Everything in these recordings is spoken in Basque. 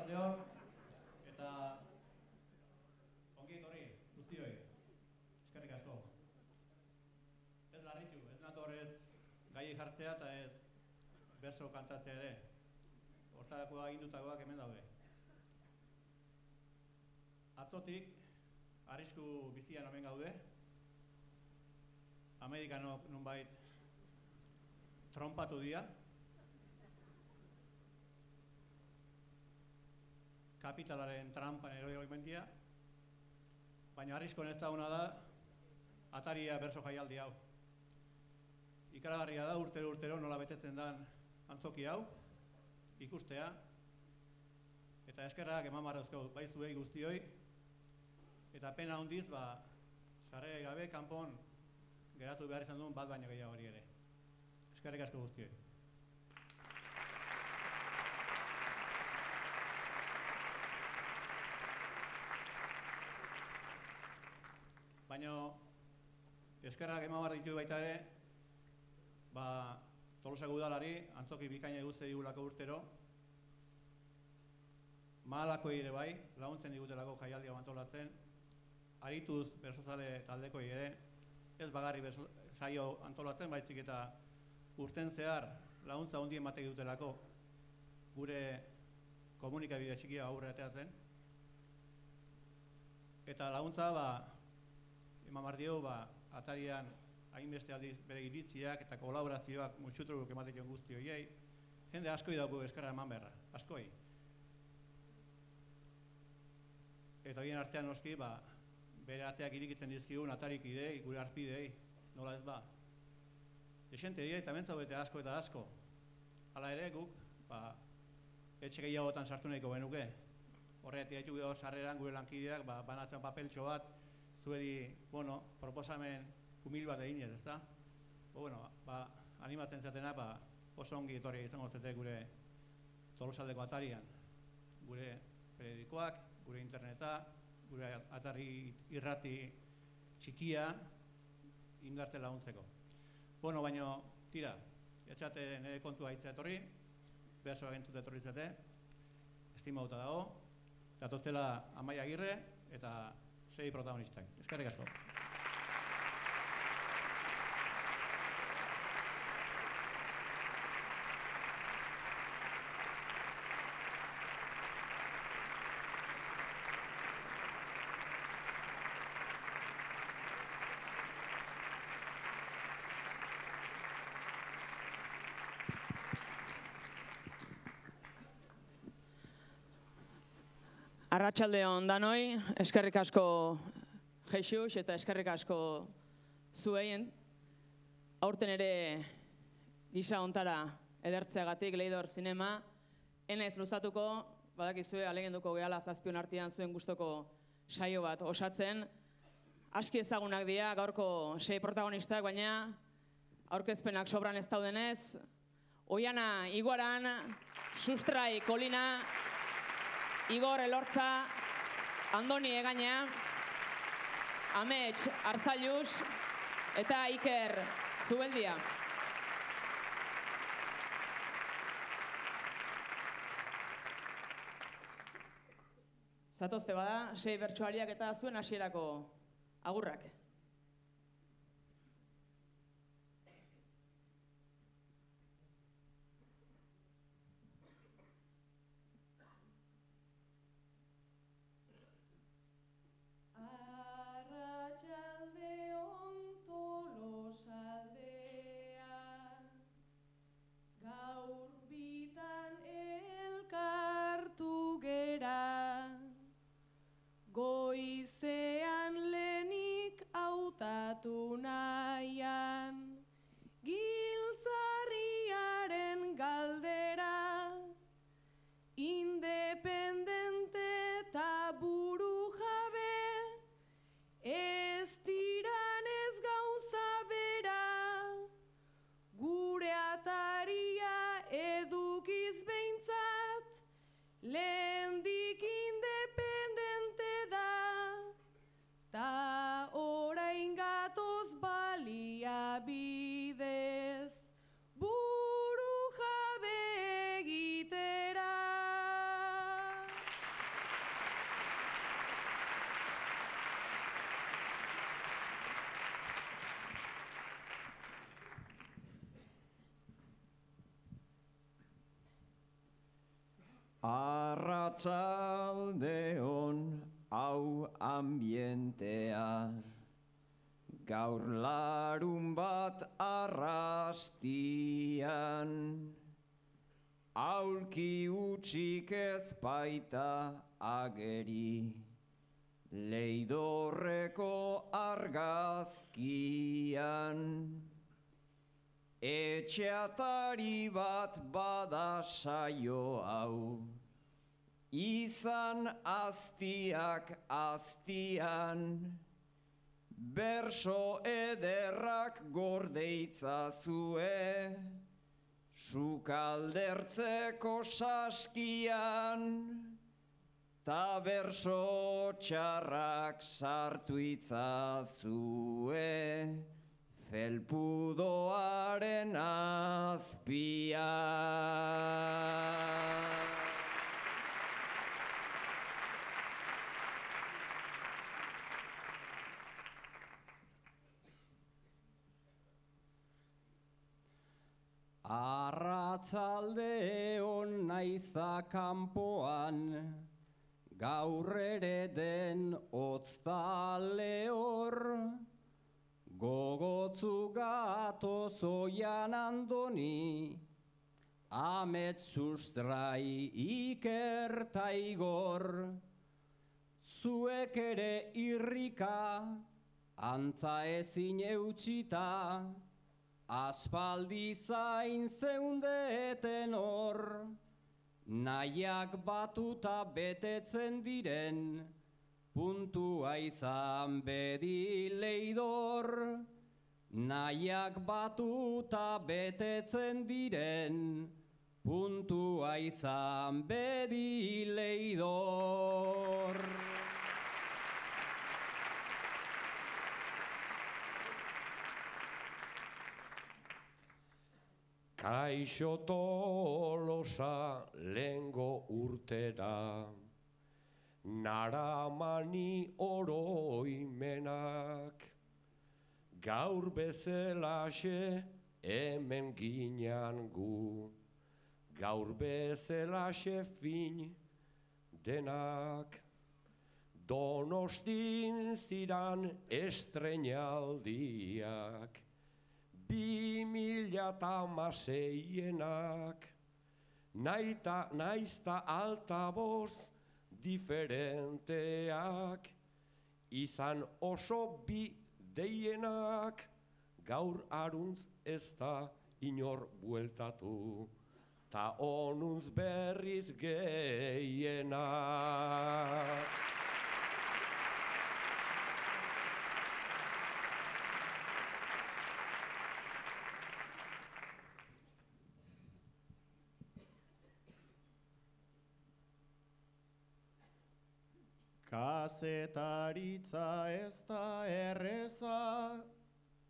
Arratsaldeon eta ongi etorri guztioi. Eskerrik asko. Ez larritu, ez nator ez gai jartzea eta ez berso kantatzea ere. Hortarako agindutakoak hemen daude. Atzotik arrisku bizian omen gaude. Amerikanok nonbait trompatu dira. Kapitalaren trampan eroi oimentia, baina arriskoen ez da hona da Ataria berso jaialdi hau. Ikaragarria da urtero nola betetzen den antzoki hau, ikustea, eta eskerrak eman barrezko bai zuei guztioi, eta pena handiz, sarrera gabe kanpon geratu behar izan duen bat baino gehiago hori ere. Eskerrik asko guztioi. Baina, eskerrak eman behar ditu baita ere, Tolosako udalari, antzoki bikaina guzti digulako urtero, Mahalako ere bai, laguntzen digutelako jaialdia antolatzen, arituz bersozale taldeko ere, ez bagarri saio antolatzen, baizik eta urten zehar laguntza hondien batek dutelako gure komunikabide txikia aurre ateatzen. Eta laguntza, eman behar dio, Atarian hainbeste aldiz bere iritziak eta kolaborazioak mutxutruk ematen guzti horiei, jende askoi dauku eskerra eman beharra, askoi. Eta horien artean noski, bere ateak irikitzen dizkigun Atarik idei, gure arpidei, nola ez ba. Desente dira eta mentzau bete asko eta asko. Hala ere guk, etxe gehiagotan sartu nahiko benuke. Horretik haitu gero sarreran gure lankideak, banatzen papeltxo bat, zueri, proposamen humil bat eginez, ez da? Animatzen zatenak, oso ongi etorri izango zete gure Tolosaldeko Atarian. Gure periodikoak, gure interneta, gure Atari irrati txikia indartzen laguntzeko. Baina, tira, etxate nire kontua hitza etorri, berso agentut etorri zate, estimauta dago, datoztela Amaia Agirre eta 6 protagonistak. Eskerrik asko. Arratsaldeon danoi, eskerrik asko Jesus eta eskerrik asko zueien. Aurten ere gisa hontara edertzeagatik Leidor Zinema. Enez luzatuko, badakizue alegenduko gehala zazpion artean zuen gustoko saio bat osatzen. Aski ezagunak dira gaurko 6 protagonistak, baina aurkezpenak sobran ez daudenez. Oiana Iguaran, Sustrai Kolina, Igor Elortza, Andoni Egaña, Amets Arzallus eta Iker Zubeldia. Zatozte bada, 6 bertsoariak eta zuen hasierako agurrak. Goizean lehenik hautatu nahian, giltzarriaren galdera, independente eta buru jabe, ez diran ez gauza bera, gure Ataria edukiz behintzat, lehendik independente da, ta orain gatoz baliabidez, buru jabe egitera. Arratsaldeon hau ambientea, gaur larun bat arrastian, aulki utxik ez baita ageri, leidorreko argazkian. Etxeatari bat bada saio hau, izan aztiak aztian, berso ederrak gordeitzazue, sukaldertzeko saskian, ta berso txarrak sartu itzazue, felpudoaren azpian. Arratsaldeon naiza kanpoan, gaur ere den hotza lehor, gogotzu gatoz oian andoni, amets sustrai Iker ta Igor, zuek ere irrika, antza ezin eutxita, aspaldi zain zeundeten hor, nahiak batuta betetzen diren, puntua izan bedi leidor, nahiak batuta betetzen diren, puntua izan bedi leidor. Kaixo Tolosa lengo urtera, naramani oroimenak, gaur bezelaxe hemen ginean gu, gaur bezelaxe fin denak, Donostin ziran estrenaldiak, 2016enak, naizta altavoz diferenteak, izan oso bi deienak, gaur aruntz ez da inor bueltatu, ta onuntz berriz gehienak. Kazetaritza ez da erreza,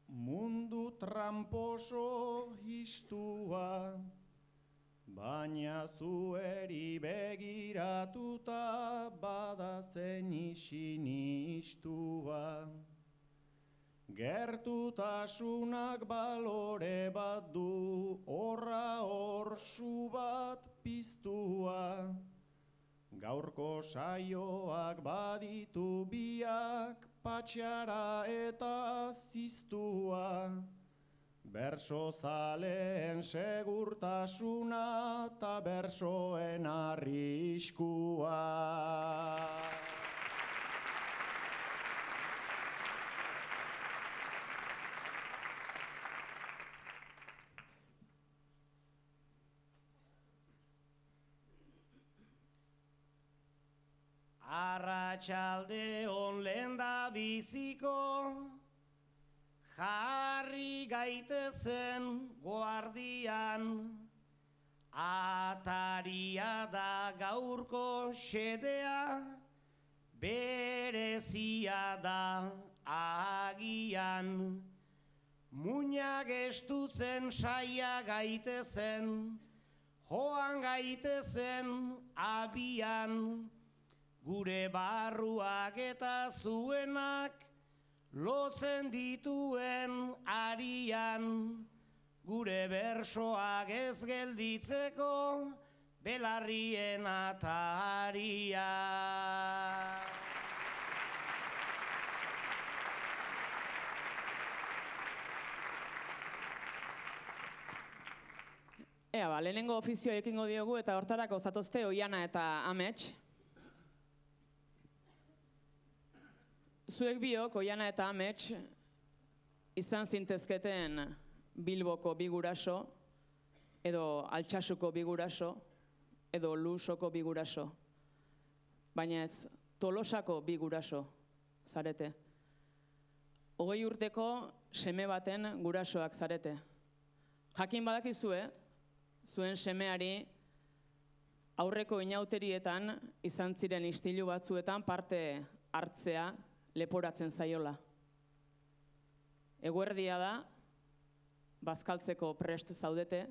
mundu tramposo histua, baina zueri begiratuta bada zen isinistua. Gertutasunak balore bat du, horra horsu bat piztua, gaurko saioak baditu biak, patxara eta ziztua, berso zaleen segurtasuna ta bersoen arriskua. Arratsaldeon lenda biziko, jarri gaitezen guardian, ataria da gaurko xedea, berezia da agian, muinak estutzen saia gaitezen, joan gaitezen abian, gure barruak eta zuenak lotzen dituen arian, gure bersoak ez gelditzeko belarrien ataria. Lehenengo ofizioa ekingo diogu eta hortarako zatozte Oiana eta Amets. Zuek biok, Oiana eta Amets, izan zintezketen Bilboko bi guraso, edo Altsasuko bi guraso, edo Lusoko bi guraso. Baina ez, Tolosako bi guraso zarete. 20 urteko seme baten gurasoak zarete. Jakin badakizue, zuen semeari aurreko inauterietan izan ziren istilu batzuetan parte hartzea leporatzen zaiola. Eguerdia da, bazkaltzeko prest zaudete,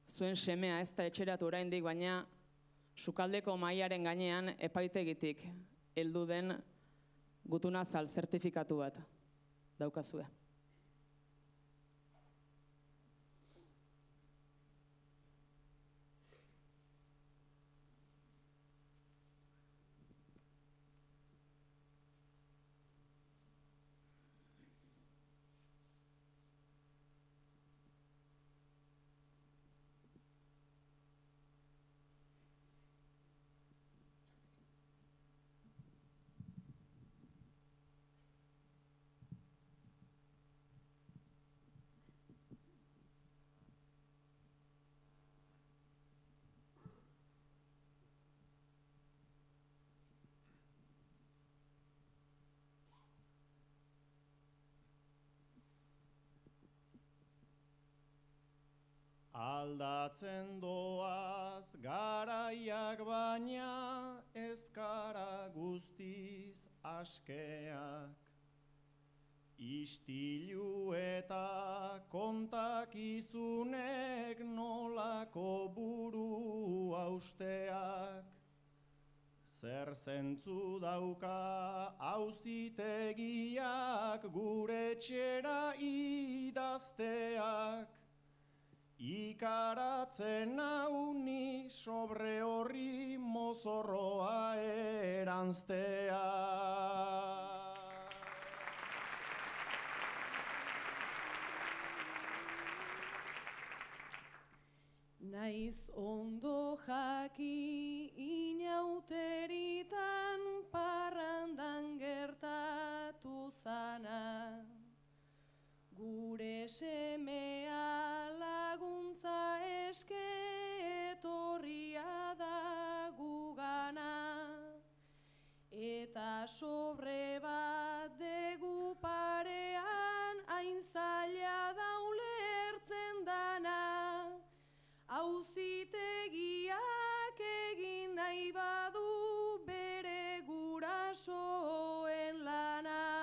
zuen semea ez da etxeratu oraindik, baina sukaldeko mahaiaren gainean epaitegitik heldu den gutunazal zertifikatu bat daukazue. Aldatzen doaz garaiak baina ez gara guztiz askeak. Istilu eta kontakizunek nolako buru hausteak. Zer zentzu dauka auzitegiak gure etxera idazteak. Ikaratzen nauni sobre horri mozorroa eranztea. Naiz ondo jaki inauteritan parrandan gertatu zana. Gure semea laguntza eske etorria da gugana. Eta sobre bat degu parean hain zaila da ulertzen dana. Auzitegiak egin nahi badu bere gurasoen lana.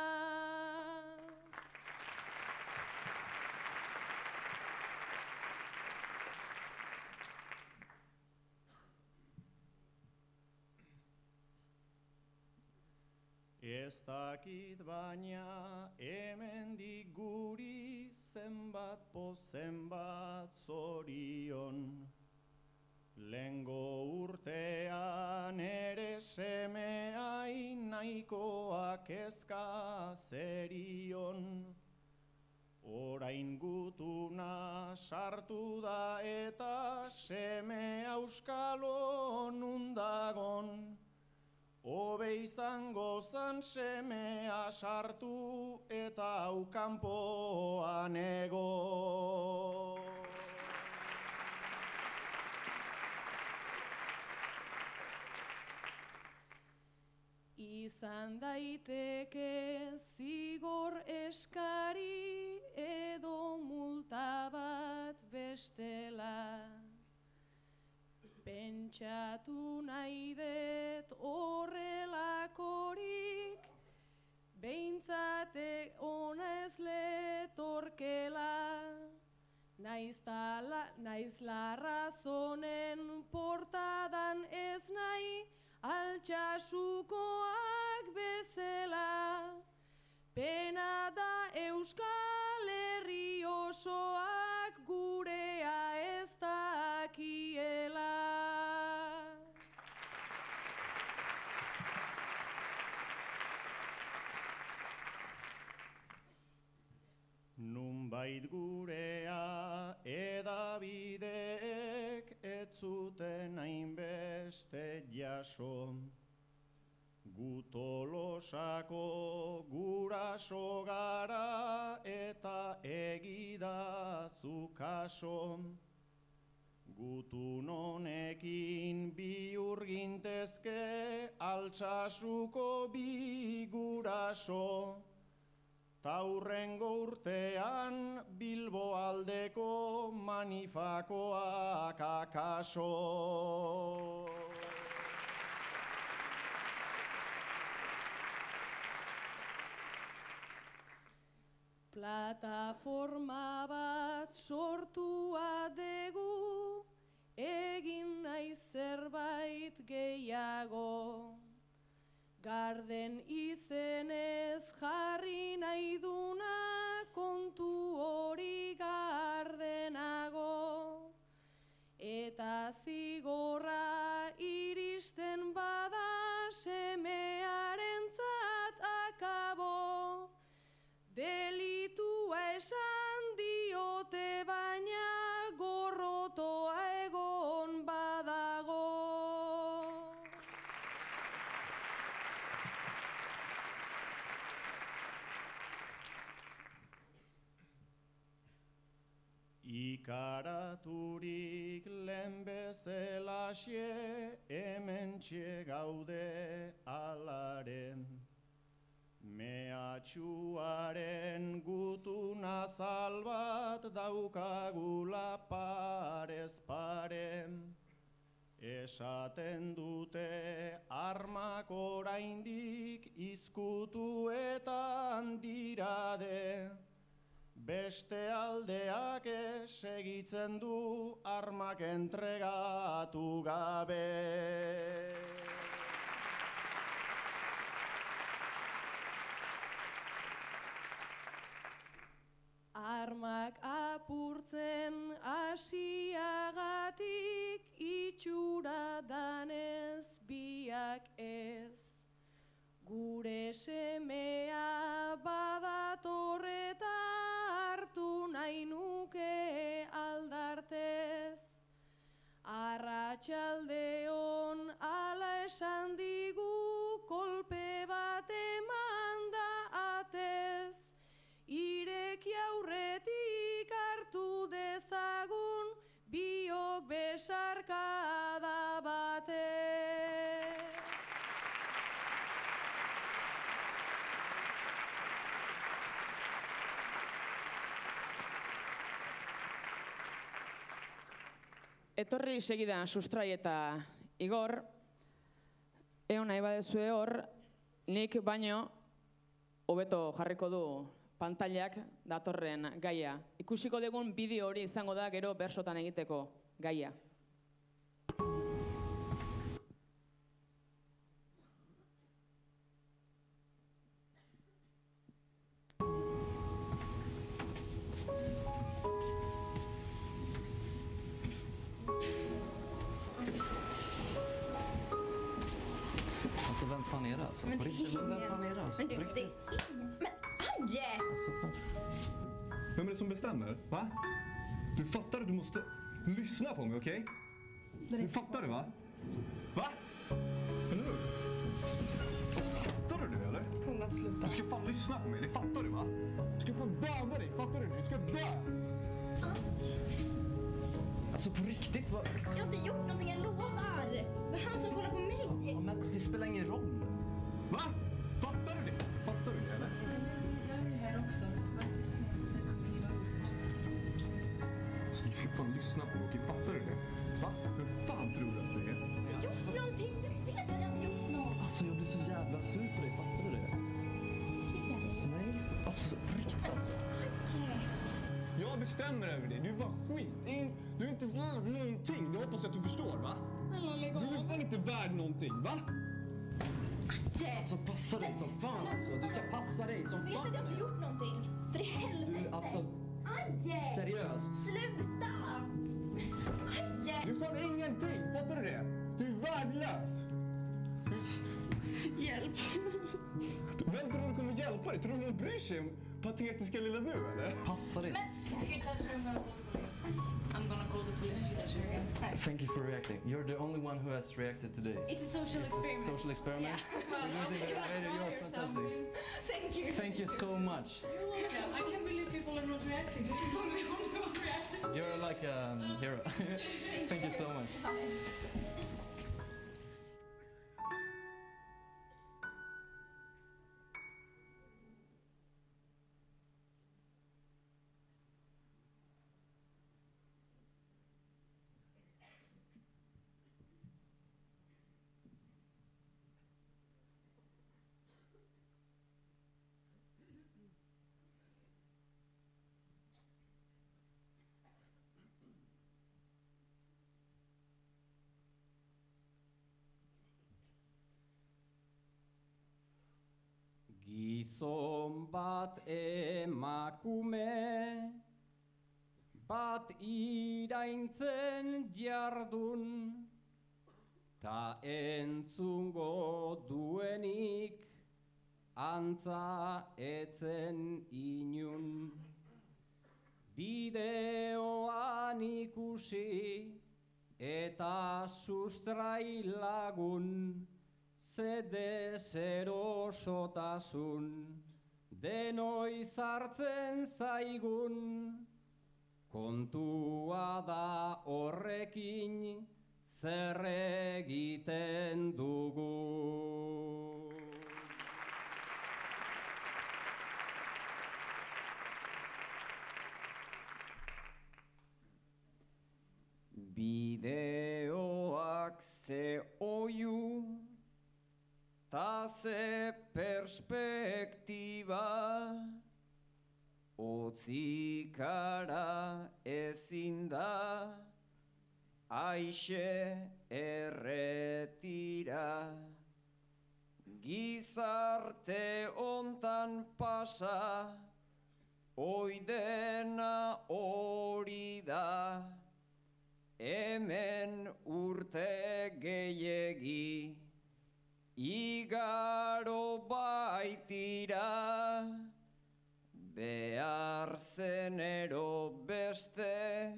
Ez dakit baina hemendik guri zenbat zenbat zorion. Lengo urtean ere semeai nahikoak kezka zerion. Orain gutuna sartu da eta seme auskalo nundagon. Hobe izango zan semea sartu eta hau kanpoan ego. Izan daiteke zigor eskari edo multa bat bestela. Pentsatu nahi dut horrelakorik, behintzate ona ez letorkela. Naiz larrazonen portadan ez nahi, Altsasukoak bezala. Pena da Euskal Herri osoak gurea ez dakiela. Zenbait gurea edabideek ez zuten hainbeste jaso. Gu Tolosako guraso gara eta egidazu kaso. Gutun honekin bihur gintezke Altsasuko bi guraso. Ta hurrengo urtean Bilbo aldeko manifakoak akaso. Plataforma bat sortua dugu, egin nahi zerbait gehiago. Garden izenez jarri nahi duna, kontu hori gardenago. Eta zigorra iristen bada, semearentzat akabo. Delitua esan diote baina gorrotoa egon badago. Ikaraturik lehen bezelaxe, hementxe gaude alaren. Mehatxuaren gutun azal bat daukagula parez pare. Esaten dute armak oraindik izkutuetan dirade. Beste aldeak segitzen du armak entregatu gabe. Armak apurtzen asiagatik itxura danez biak ez. Gure semea badatorreta hartu nahi nuke aldartez. Arratsaldeon ala esan digu kolpe bat eman da atez. Ireki aurretik hartu dezagun biok besarkada batez. Etorri segida Sustrai eta Igor, egon nahi badezue hor, nik baino hobeto jarriko du pantailak datorren gaia. Ikusiko dugun bideo hori izango da gero bersotan egiteko gaia. Alltså vem fan är det alltså? På riktigt, vem fan är det alltså? Men du, det är men Adje! Alltså, vem är det som bestämmer? Va? Du fattar att du måste lyssna på mig, okej? Du fattar du, va? Va? Eller hur? Alltså, fattar du eller? Du ska fan lyssna på mig, det fattar du, va? Du ska fan döda dig, fattar du? Du ska dö! alltså på riktigt, vad? Jag har inte gjort någonting, jag lovar! Det var han som kollar på mig! Ja, men det spelar ingen roll. Va? Fattar du det? Fattar du det, eller? Jag är här också. Var inte snäll så jag kommer giva upp först. Så du ska fan lyssna på mig, okej? Fattar du det? Va? Vem fan tror du att du är? Jag har gjort någonting, du vet att jag har gjort något! Alltså jag blir så jävla sur på dig, fattar du det? Ser du? Nej, alltså på riktigt alltså. Adje! Jag bestämmer över det, du är bara skit. Du är inte värd någonting, det hoppas jag att du förstår, va? Snälla lägg Du är av! fan inte värd någonting, va? Adje! Alltså passa dig som fan alltså. Du ska passa dig som Vet fan. att jag inte gjort någonting? För i helvete! Du, alltså, Adje! seriöst. Sluta! Adje! Du får ingenting, fattar du det? Du är värdelös. Hjälp! Vem tror du kommer hjälpa dig? Tror du någon bryr sig patetiska lilla du, eller? Passar dig. I'm gonna call the police if you touch her again. Thank you for reacting. You're the only one who has reacted today. It's a social experiment. Social experiment? Yeah. You're fantastic. Thank you. Thank you so much. You're welcome. I can't believe people are not reacting. If I'm the only one reacting. You're like a hero. Thank you so much. Bye. Gizon bat emakume, bat iraintzen jardun, ta entzungo duenik antza etzen inun. Bideoan ikusi eta sustrai lagun, zede zerosotasun, denoi zartzen zaigun, kontua da horrekin zer egiten dugu. Bideoak ze oiu, ta ze perspektiba, otzikara ezin da, aixe erretira. Gizarte hontan pasa, oidena hori da, hemen urte gehiegi, igaro baitira, behar zenero beste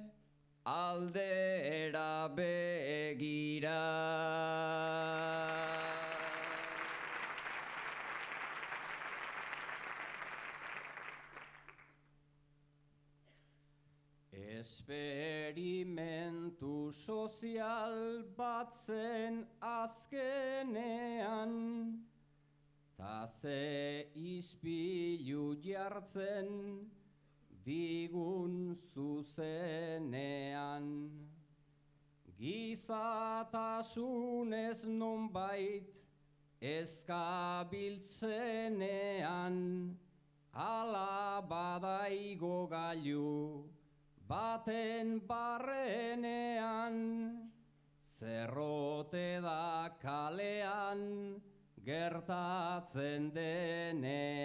aldera begira. Esperimentu sozial bat zen azkenean, ta ze ispilu jartzen digun zuzenean. Gizatasunez nonbait eskabiltzenean, ala badaigo gailu baten barrenean, zerrote da kalean gertatzen denean.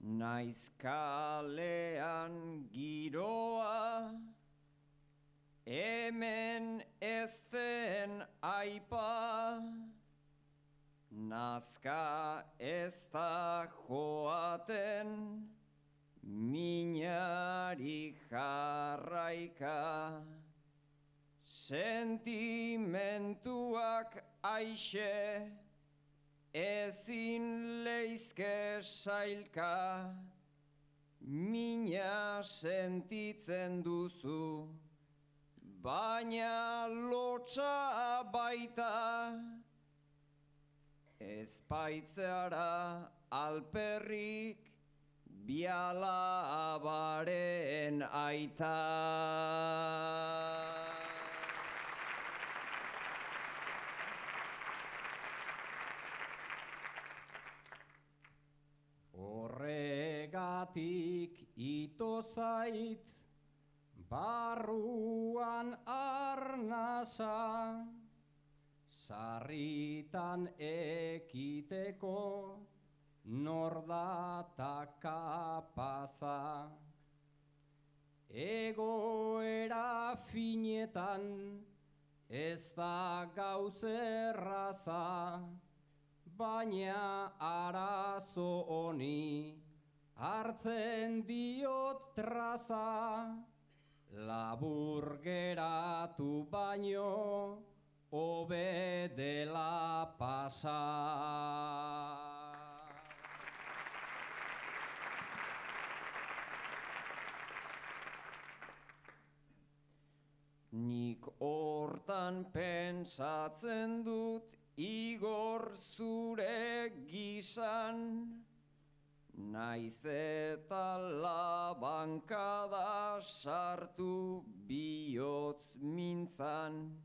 Naiz kalean giroa, hemen ez den aipa, nazka ez da joaten, minari jarraika. Sentimentuak aixe, ezin leizke sailka, mina sentitzen duzu, baina lotsa baita, ez baitzeara alperrik, biala abaren aita. Horregatik ito zait, barruan arnasa, sarritan ekiteko nordata kapaza. Egoera finetan ez da gauz erraza, baina arazo honi hartzen diot traza, labur geratu baino hobe dela pasa. Nik hortan pentsatzen dut Igor zure gisan, naiz eta labankada sartu bihotz mintzan.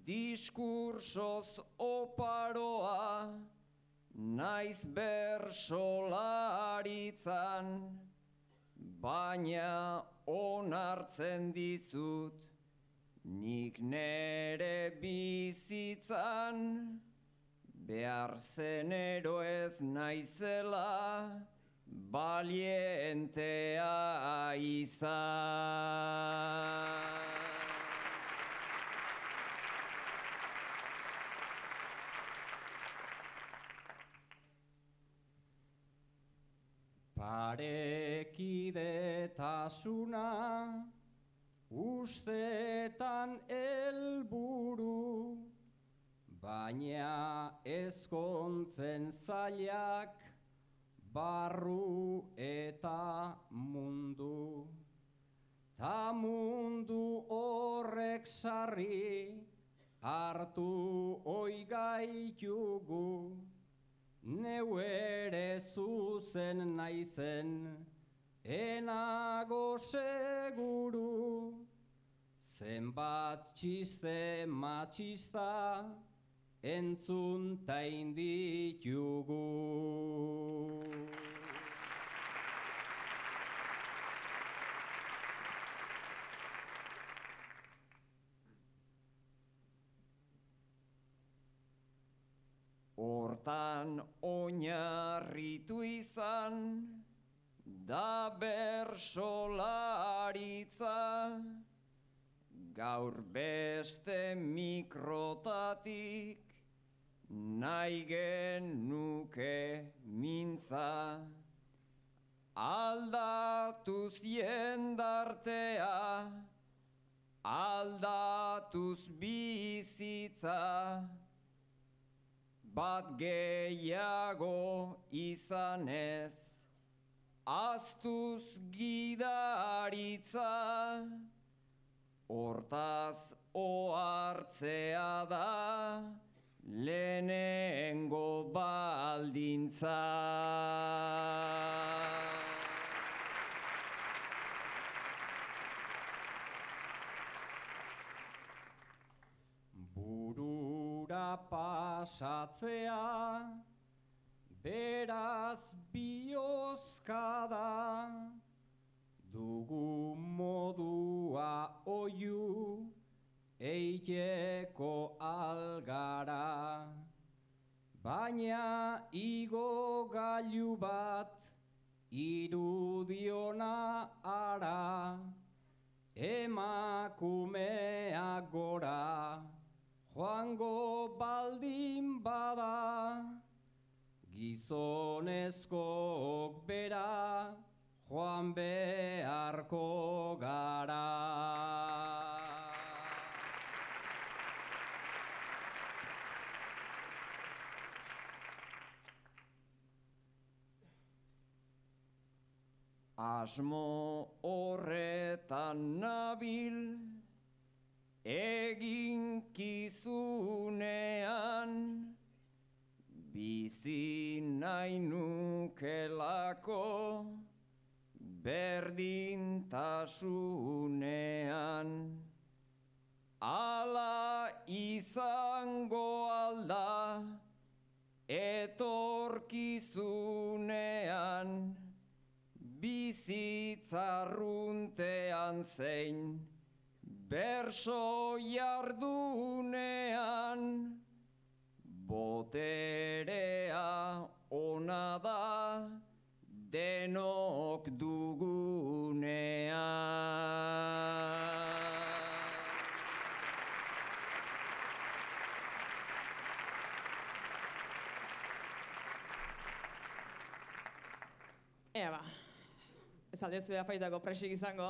Diskursoz oparoa naiz bersolaritzan, baina onartzen dizut nik nere bizitzan behar zenero ez naizela balientea izan. Parekidetasuna ustetan helburu, baina ezkontzen zailak barru eta mundu. Ta mundu horrek sarri hartu oigaitugu, neu ere zuzen naizen, enago seguru, zenbat txiste matxista entzun tain ditugu. Hortan oinarritu izan da bersolaritza, gaur beste mikrotatik nahi genuke mintza. Aldatuz jendartea, aldatuz bizitza, bat gehiago izanez, aztuz gidaritza, hortaz ohartzea da lehenengo baldintza. Burura pasatzea, beraz biozkada, dugu modua oiu eiteko algara. Baina igo gailu bat irudiona ara, emakumea gora joango baldin bada, gizonezkook bera joan beharko gara. Asmo horretan nabil eginkizunean, bizi nahi nukelako berdintasunean. Ala izango alda etorkizunean, bizitzarruntean zein berso jardunean, boterea ona da denok dugunean. Ea ba, ez aldezu afaitako presik izango.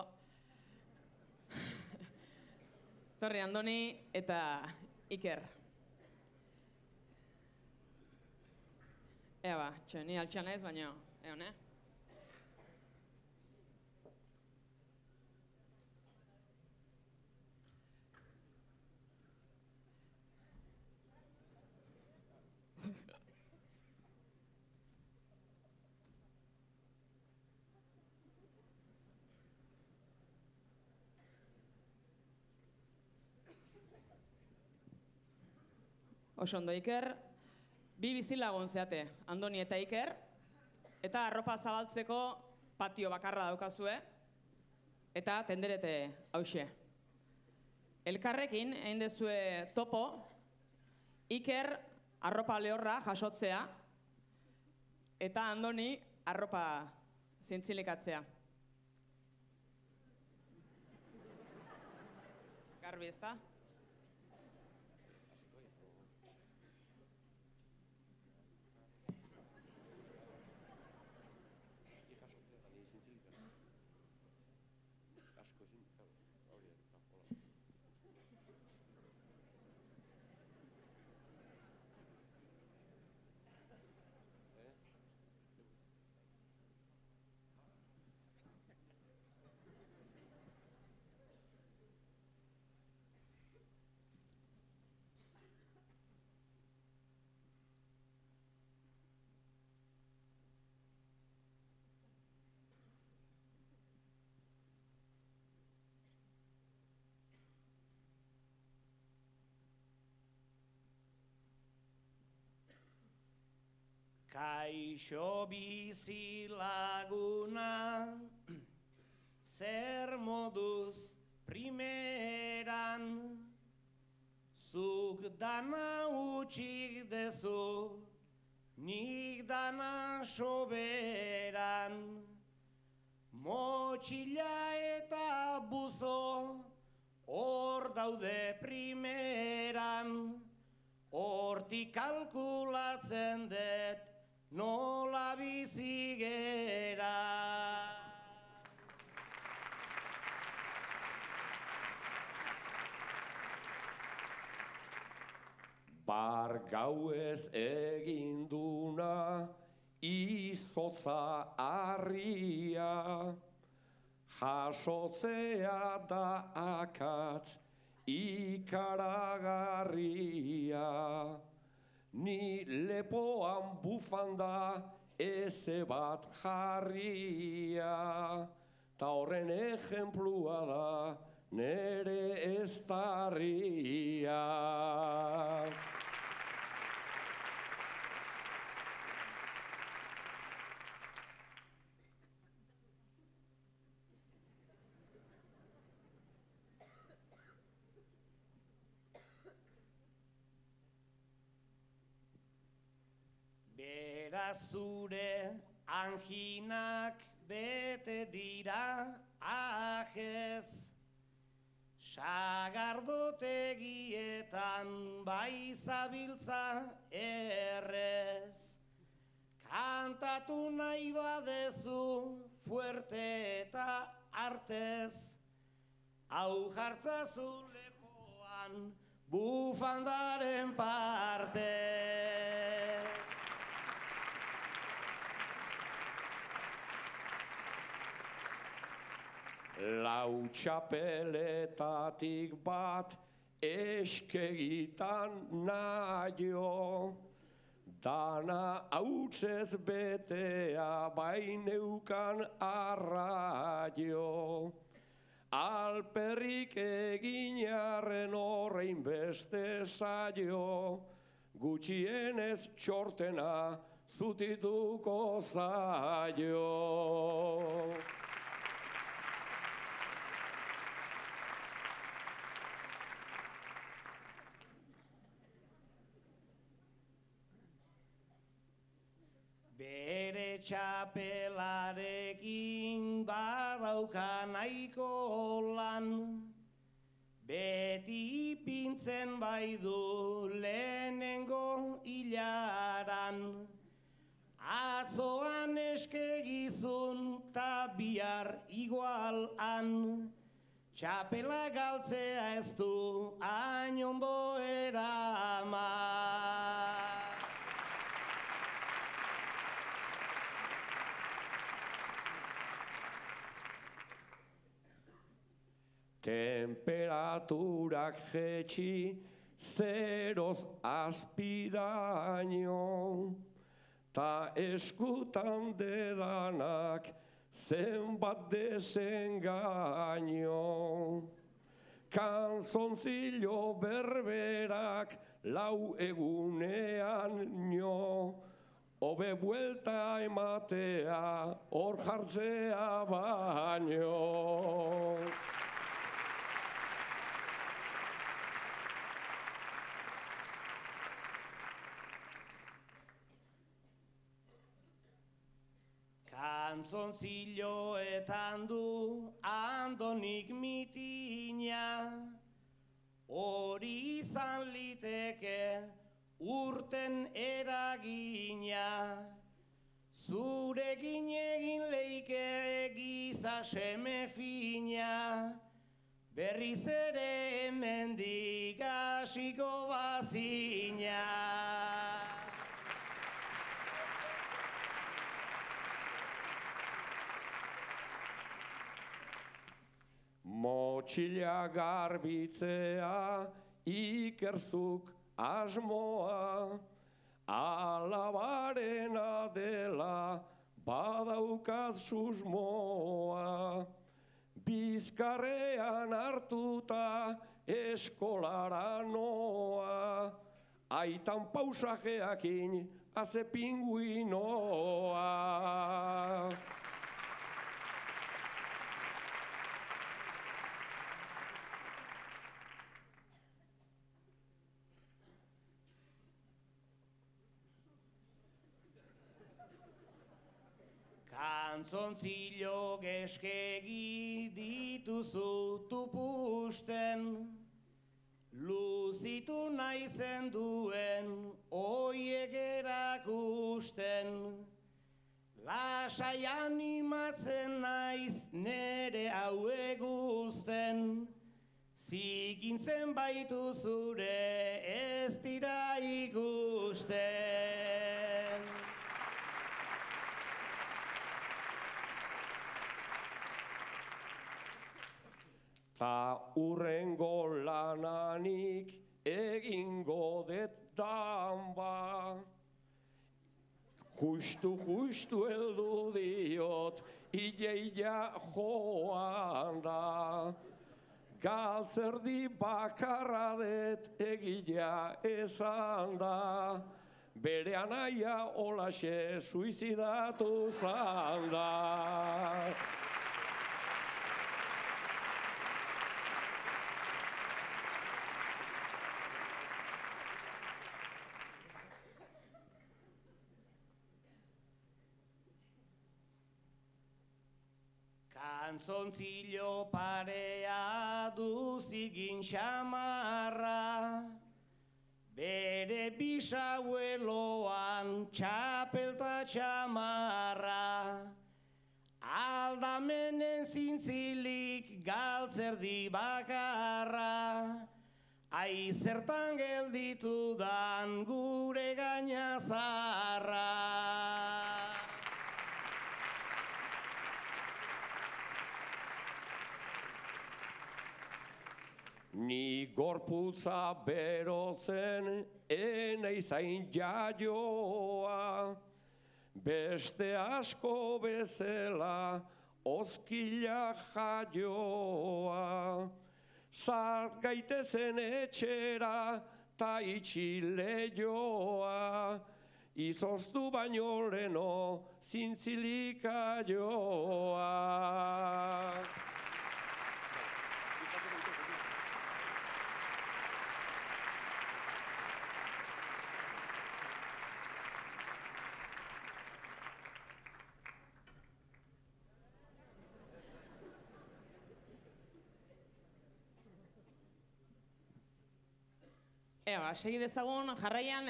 Torri Andoni eta Iker. Ea ba, txo, ni altxan ez, baina, egon, Oso ondo, Iker, bi bizilagun zeate, Andoni eta Iker, eta arropa zabaltzeko patio bakarra daukazue, eta tenderete hause. Elkarrekin, egin dezue topo, Iker arropa lehorra jasotzea, eta Andoni arropa zintzilikatzea. Garbi, ezta? Kaixo bizi laguna, zer moduz primeran, zuk dana utxik dezu, nik dana soberan, motxila eta buzo, hor daude primeran, hortik kalkulatzen dut, nola bizi gera. Bar gauez egin duna, izotza harria, jasotzea da akats ikaragarria. Ni lepoan bufanda eze bat jarria, ta horren ejemplua da nere eztarria. Zure anginak bete dira ajez, sagardotegietan bai zabiltza errez, kantatu nahi badezu fuerte eta artez, hau jartzazu lepoan bufandaren parte. Lau txapeletatik bat eskegitan naio, dana hautsez betea baineukan arraio. Alperrik eginarren horrein beste saio, gutxienez txortena zutituko zaio. Bere txapelarekin badauka nahiko lan, beti ipintzen bai du lehenengo hilaran. Atzoan eskegizun ta bihar igualan, txapela galtzea ez du hain ondo eraman. Temperaturak jetxi zeroz azpiraino, ta eskutan dedanak zenbat desengaino. Kanzonzillo berberak lau egunean nio, hobe buelta ematea hor jartzea baino. Kanzonzilloetan du Andonik mitina, hori izan liteke urten eragina. Zurekin egin leike giza seme fina, berriz ere hemendik hasiko bazina. Motxila garbitzea ikerzuk asmoa, alabarena dela badaukaz susmoa. Bizkarrean hartuta eskolara noa, aitan pausajeakin haze pinguinoa. Kanzonzillo geskegi dituzu tupusten, luzitu naizen duen oiek erakusten. Lasai animatzen naiz nere hauek guzten, zikintzen baitu zure ez dira ikusten. Ta urrengo lananik egingo det danba, justu heldu diot ideia joan da. Galtzerdi bakarra det egila esan da, bere anaia holaxe suizidatu zan da. Kanzonzillo parea duzigin xamarra, bere bisabueloan txapelta txamarra. Aldamenen zintzilik galtzerdi bakarra, aizertan gelditu dan gure gainazarra. Ni gorputza berotzen eneizain jaioa, beste asko bezala oskila jaioa. Sar gaitezen etxera ta itxile joa, izoztu baino leno zintzilika joa. Segi dezagun, jarraian,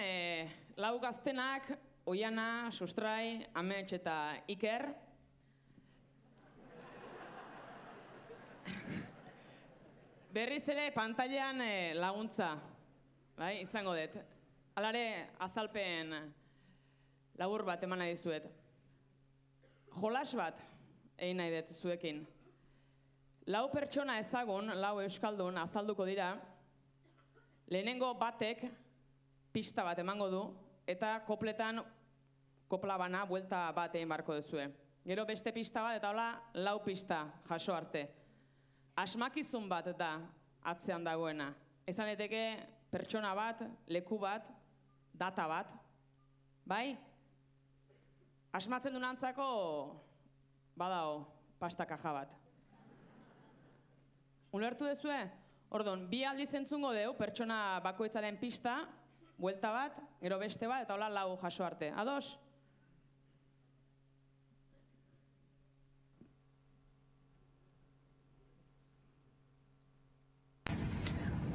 lau gaztenak Oiana, Sustrai, Amets eta Iker. Berriz ere pantailan laguntza, bai, izango dut. Halare azalpen labur bat eman nahi dizuet. Jolas bat egin nahi dut zuekin. 4 pertsona ezagun, 4 euskaldun azalduko dira. Lehenengo batek pista bat emango du eta kopletan kopla bana buelta bat egin barko duzue. Gero beste pista bat eta hola 4 pista jaso arte. Asmakizun bat da atzean dagoena. Esan daiteke pertsona bat, leku bat, data bat. Bai? Asmatzen dunantzako badao pasta kaja bat. Ulertu dezue? Orduan, 2 aldiz entzungo deu pertsona bakoitzaren pista, buelta bat, gero beste bat, eta hola 4 jaso arte. Ados?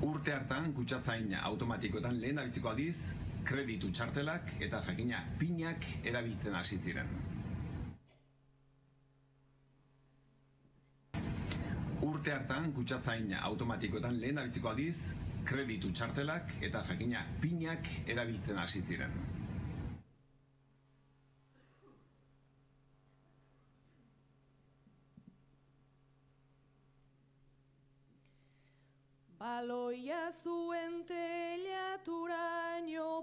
Urte hartan, kutxazain automatikoetan lehen abiziko aldiz, kreditu txartelak eta jakina pinak erabiltzen hasi ziren. Urte hartan, kutxazain automatikoetan lehen abiziko aldiz, kreditu txartelak eta jakina pinak erabiltzen hasi ziren. Baloia zuen telaturaino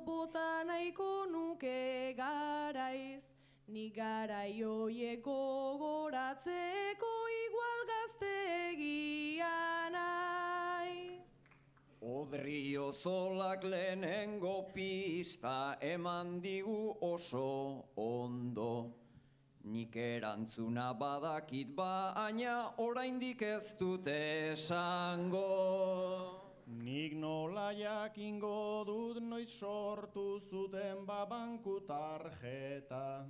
bota nahiko nuke garaiz, ni garai hoiek gogoratzeko igual gaztegia naiz. Odriozolak lehenengo pista eman digu oso ondo. Nik erantzuna badakit baina oraindik ez dut esango. Nik nola jakingo dut noiz sortu zuten banku tarjeta.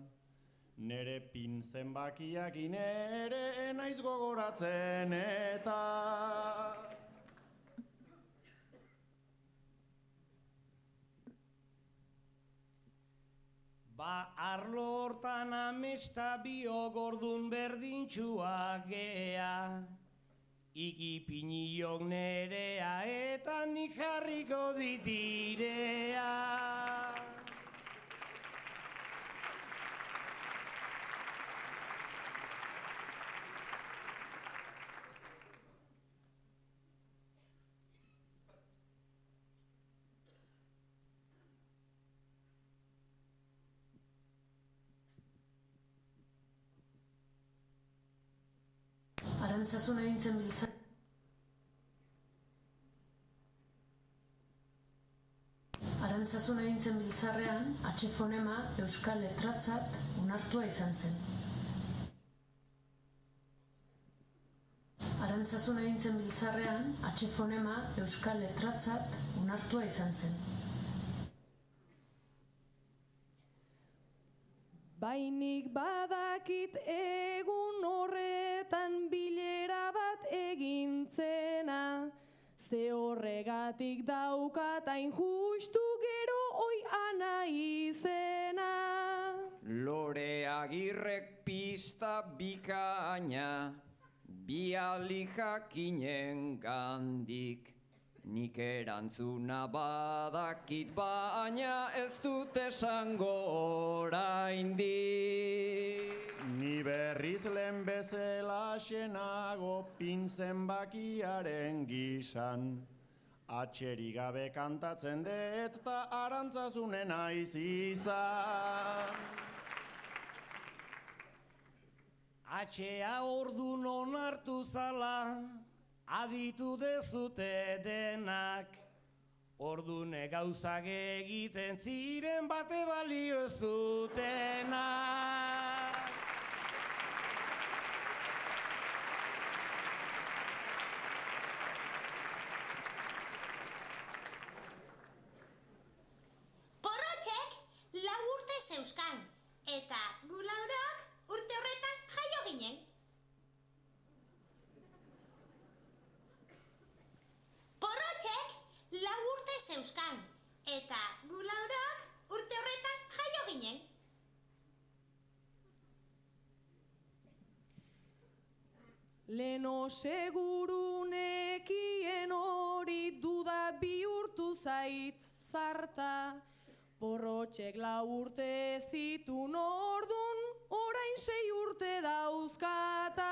Nere pin zenbakiakin ere naiz gogoratzen eta... Ba arlo hortan amesta biogordun berdintxuak gea. Ikipiniok nerea eta nik jarriko ditirea. Arantzazu nahintzen biltzar. Arantzazu nahintzen biltzarrean, H-fonema euskal letratzat onartua izan zen. Arantzazu nahintzen biltzarrean, H-fonema euskal letratzat onartua izan zen. Bainik badakit egun horretan bilera bat egintzena, ze horregatik daukat hain justu gero oi ana izena. Lore Agirrek pista bikaina, bi ali jakinen gandik. Nik erantzuna badakit baina ez dut esango oraindik. Ni berriz lehen bezala xenago pin zenbakiaren gisan. Atxerik gabe kantatzen dut eta arantzazunen naiz izan. Atxea ordun onartu zala, aditu dezute denak. Ordune gauzak egiten ziren bate balio ez dutenak. Porrotxek 4 urte zeuzkan, eta gu laurok urte horretan jaio ginen. Porrotxek 4 urte zeuzkan, eta gu laurok urte horretan jaio ginen. Leno seguru nekien hori duda bihurtu zait zarta, porrotxek 4 urte zitun ordun, orain 6 urte dauzkata.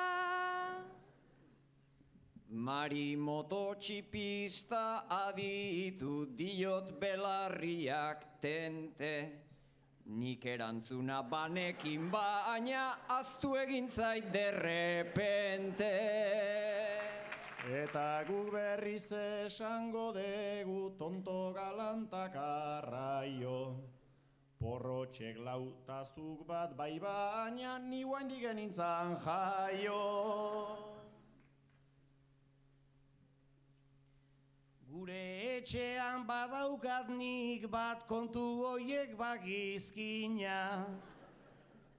Mari mototxipista aditu diot belarriak tente, nik erantzuna banekin baina aztu egin zait derrepente. Eta guk berriz esango degu tonto galantak arraio. Porrotxek 4 ta zuk bat bai baina ni guaindik genintzan jaio. Gure etxean badaukat nik bat kontu hoiek bagizkina.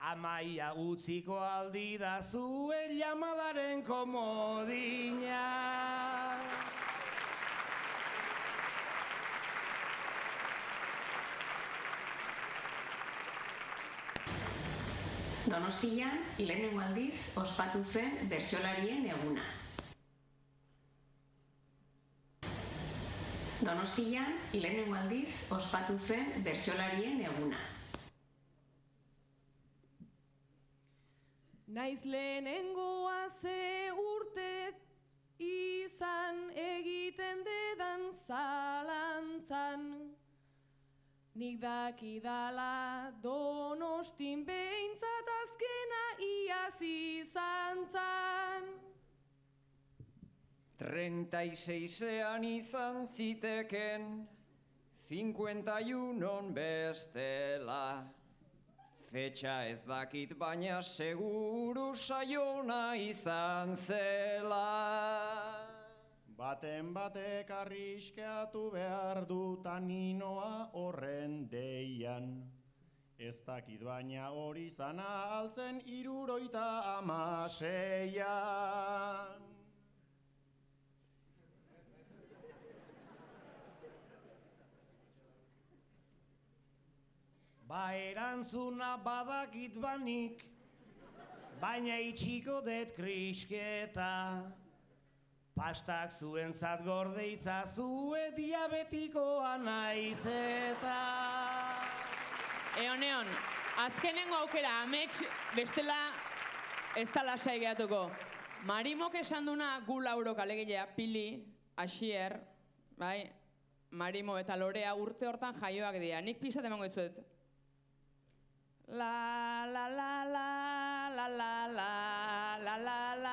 Amaia utziko aldi da zuen llamadaren komodina. Donostian, lehenengo aldiz ospatu zen bertsolarien eguna. Donostian, lehenengo aldiz ospatu zen bertsolarien eguna. Naiz lehenengoa ze urte izan egiten dedan zalantzan. Nik dakidala Donostin behintzat azkena iaz izan zan. 36ean izan ziteken, 51 bestela. Fetxa ez dakit baina seguru saiona izan zela. Baten batek arriskeatu behar duta ninoa horren deian. Ez dakit baina hori zana altzen 76an. Ba erantzuna badakit banik, baina itxiko det krisketa. Pastak zuentzat gorde itzazue diabetikoa naiz eta. Eon, azkenengo aukera, amets bestela ez da lasai gehatuko. Marimok esan duna gu laurok alegilea, Pili, Asier, bai? Marimo eta Lorea urte hortan jaioak dira. Nik pisat emango izuet. La la la la la la la la la la.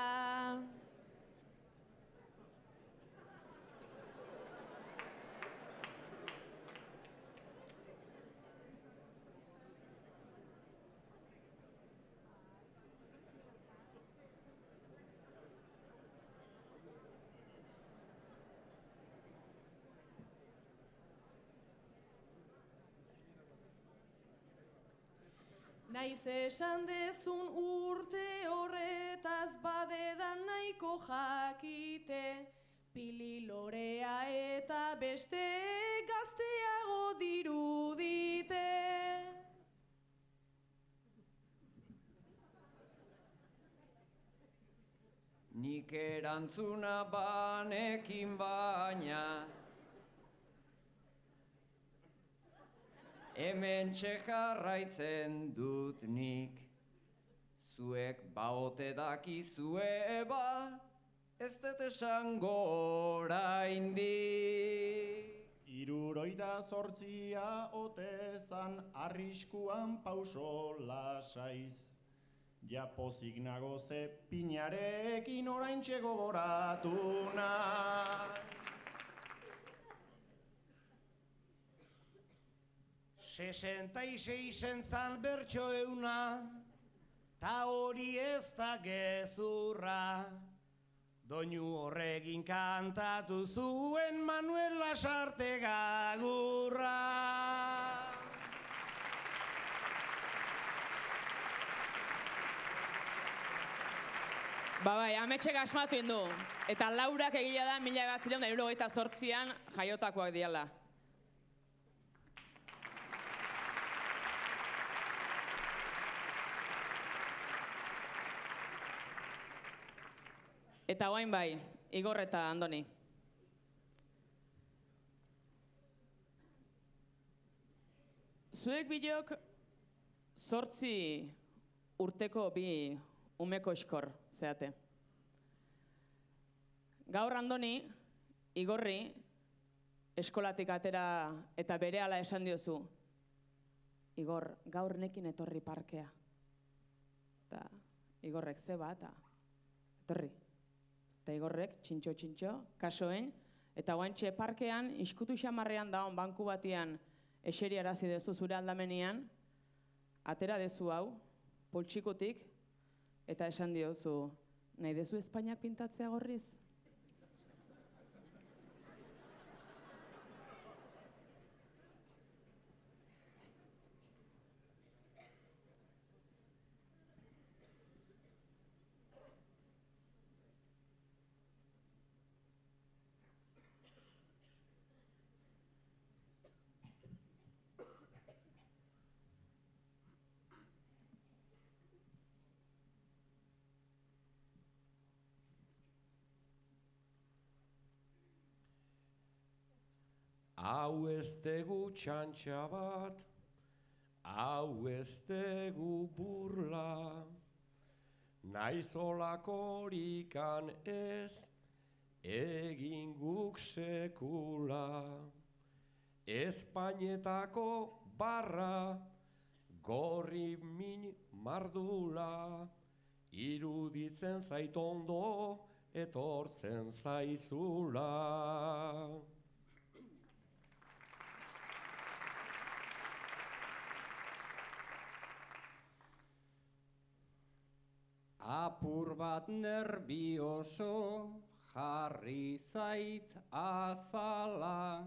Naiz esan dezun urte horretaz badedan nahiko jakite, Pili, Lorea eta beste gazteago dirudite. Nik erantzuna banekin baina, hemen jarraitzen dut nik. Zuek baote dakizue ba, ez dut esango oraindik. 78 otezan arriskuan pauso lasaiz. Ja pozik nago ze pinarekin oraintxe gogoratu naiz. 66 zan bertso euna, ta hori ez da gezurra. Doinu horrekin kantatu zuen Manuel Lasarte Gagurra. Bai, ametxek asmatu indu. Eta Laurak egia da 1978an jaiotakoak diala. Eta oain bai, Igor eta Andoni. Zuek bilok 8 urteko bi umeko eskor zeate. Gaur Andoni, Igorri, eskolatik atera eta berehala esan diozu. Igor, gaur nekin etorri parkea. Eta Igorrek zeba eta etorri. Eta Igorrek txintxo, kasoen, eta guantxe parkean, iskutu xamarrean daun banku batian eseriarazi dezu zure aldamenian, atera dezu hau, poltsikotik, eta esan diozu, nahi dezu Espainiak pintatzea gorriz? Hau ez tegu txantxa bat, hau ez tegu burla, naiz olakorikan ez egin guk sekula. Espainetako barra, gorri min mardula, iruditzen zaitondo etortzen zaizula. Apur bat nervioso jarri zait azala,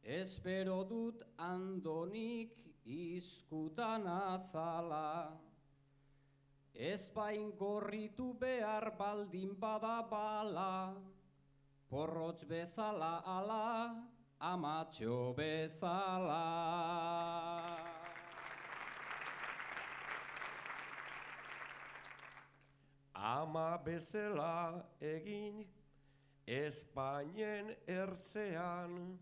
espero dut Andonik izkutan azala, Espain gorritu behar baldin bada bala, porrotx bezala ala, amatxo bezala. Ama bezala egin Espainen ertzean,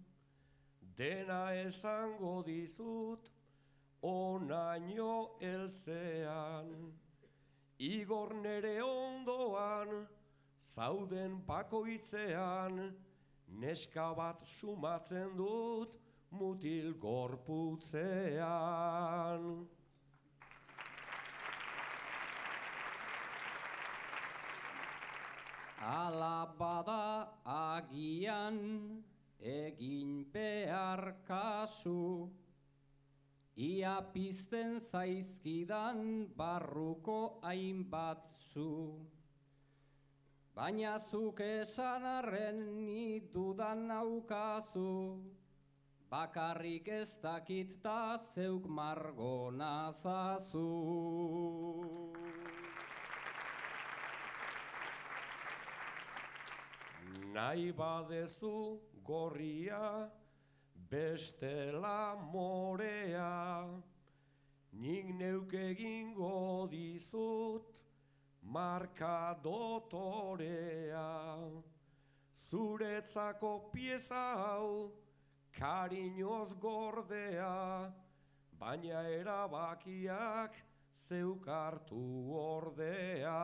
dena esango dizut onaino heltzean. Igor nere ondoan, zauden bakoitzean, neska bat sumatzen dut mutil gorputzean. Ala bada agian egin behar kasu, ia pizten zaizkidan barruko hainbat zu. Baina zuk esan arren ni dudan naukazu, bakarrik ez dakit ta zeuk margo nazazu. Nahi badezu gorria, bestela morea, nik neuk egingo dizut marka dotorea. Zuretzako pieza hau kariñoz gordea, baina erabakiak zeuk hartu ordea.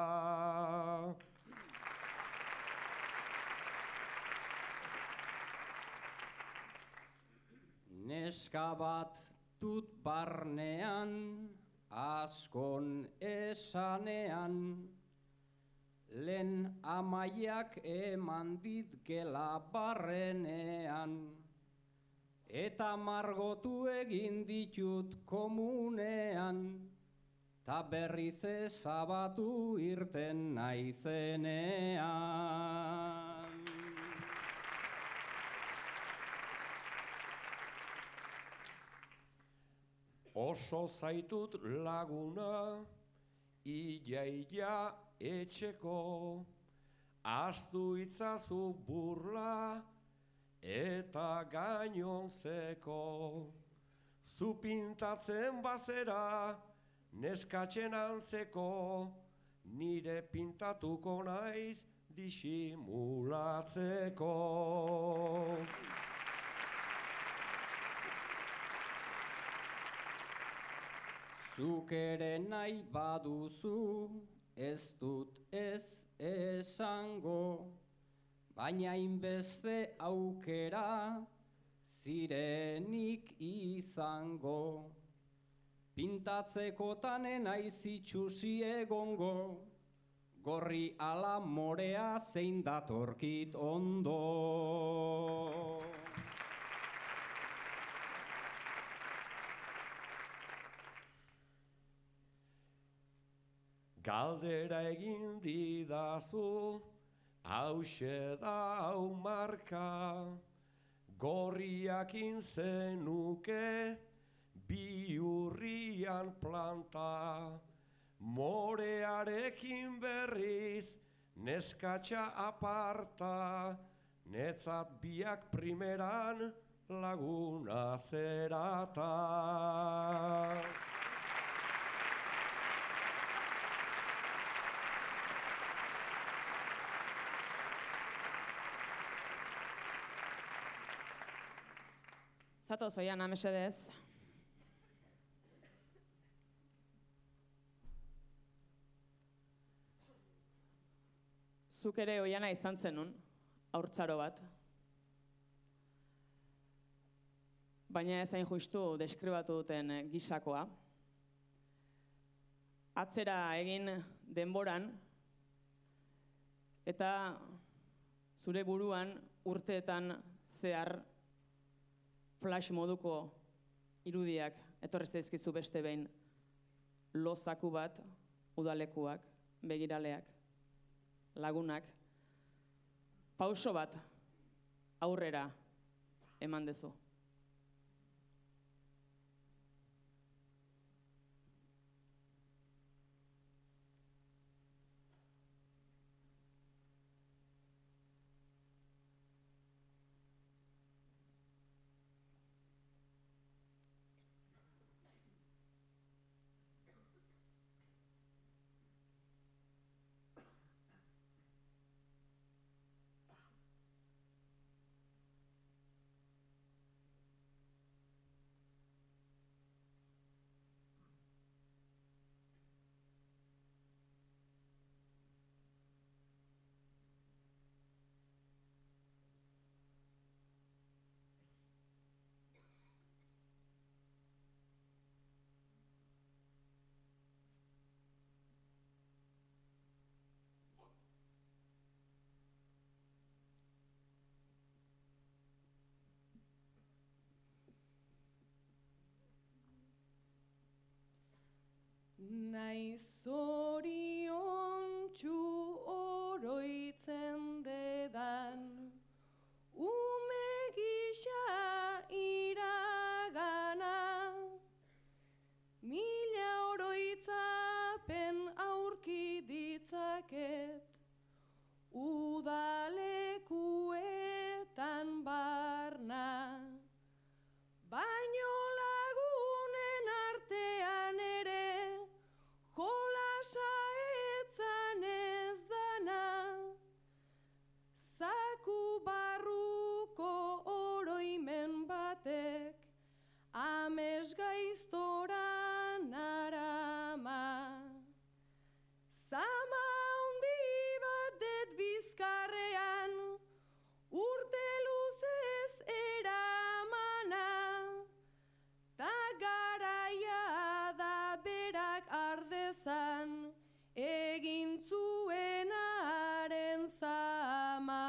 Neska bat dut barnean, askon esanean, lehen amaiak eman dit gela barrenean, eta margotu egin ditut komunean, ta berriz ezabatu irten naizenean. Oso zaitut laguna, ia etxeko, astu itzazu burla eta gainontzeko. Zu pintatzen bazera, neskatzen antzeko, nire pintatuko naiz disimulatzeko. Zuk ere nahi baduzu, ez dut ez esango, baina inbeste aukera zirenik izango. Pintatzekotan naiz itxusi egongo, gorri ala morea zein datorkit ondo. Galdera egin didazu, hauxe da hau marka, gorriakin zenuke bihurrian planta, morearekin berriz neskatxa aparta, netzat biak primeran laguna zerata. Zatoz, Oiana, mesedez. Zuk ere Oiana izan zenun, haurtzaro bat. Baina ezain justu deskribatu duten gisakoa. Atzera egin denboran, eta zure buruan urteetan zehar flash moduko irudiak etorri zaizkizu beste behin, lozaku bat, udalekuak, begiraleak, lagunak, pauso bat aurrera eman dezu. Naiz zoriontsu oroitzen dedan, ume gisa iragana, mila oroitzapen aurki ditzaket, udalekuetan barna, baino lagunen artean ere, jolasa etzan ez dana, zaku barruko oroimen batek, ames gaiztora narama. Zama handi bat det bizkarrean, urte luzez eramana, ta garaia da berak ardezan, egin zuenaren zama.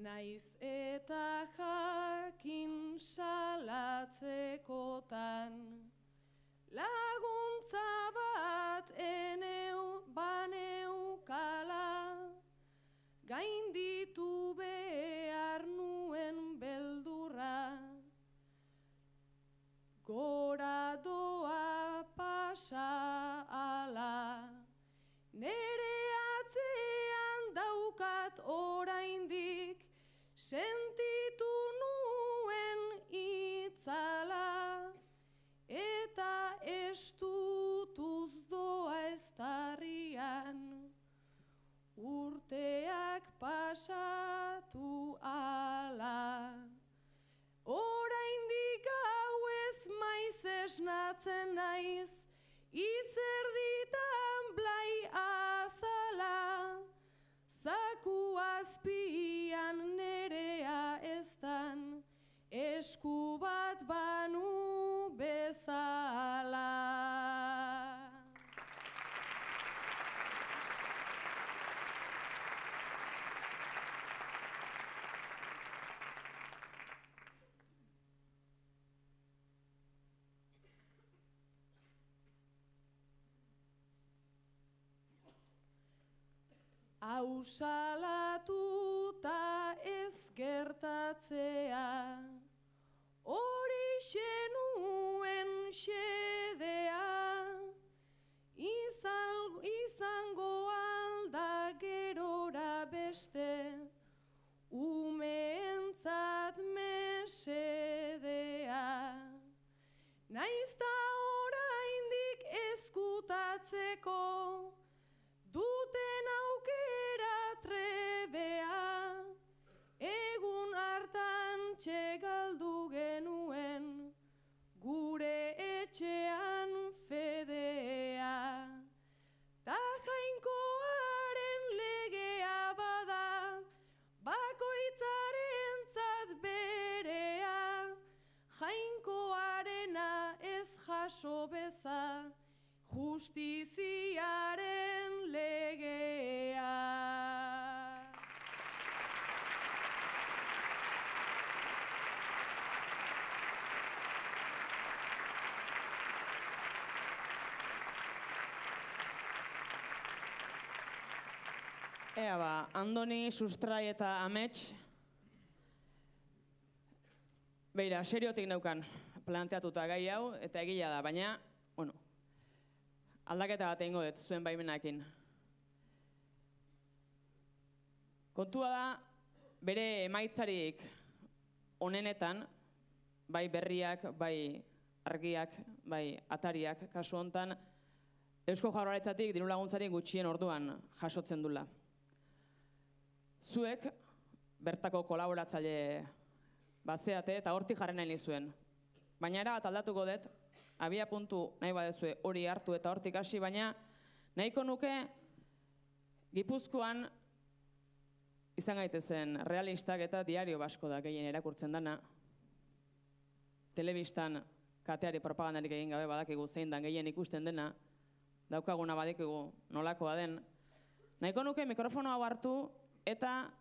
Naiz eta jakin salatzekotan, laguntza bat baneukala, gainditu behar nuen beldurra. pasa ala. Nere atzean daukat oraindik, sentitu nuen itzala, eta estutuz doa eztarrian, urteak pasatu ala. Oraindik gau ez maiz esnatzen naiz, izerditan blai azala, zaku azpian nerea eztan, esku bat banu bezala. Hau salatuta ez gertatzea, horixe nuen xedea, izango alda gerora beste, umeentzat mesedea. Naizta oraindik ezkutatzeko, duten aukera trebea, egun hartan txegaldu genuen, gure etxean fedea. Ta jainkoaren legea bada, bakoitzarentzat berea, jainkoarena ez jaso beza, justiziaren legea. Ea ba, Andoni, Sustrai eta Amets, beira, seriotik neukan planteatuta gai hau, eta egila da, baina, bueno, aldaketa bat egingo dut zuen baimenakin. Kontua da, bere emaitzarik onenetan, bai berriak, bai argiak, bai atariak, kasu hontan, Eusko Jaurlaritzatik diru laguntzarik gutxien orduan jasotzen dula. Zuek, bertako kolaboratzaile bazeate eta hortik jarren nahi nizuen. Baina erabat aldatuko dut, abia puntu nahi badezue hori hartu eta hortik hasi, baina nahiko nuke Gipuzkoan izan gaitezen realistak eta diario basko da gehien erakurtzen dana. Telebistan kateari propagandarik egin gabe badakigu zein dan gehien ikusten dena, daukaguna badakigu nolakoa den. Nahiko nuke mikrofono hau hartu eta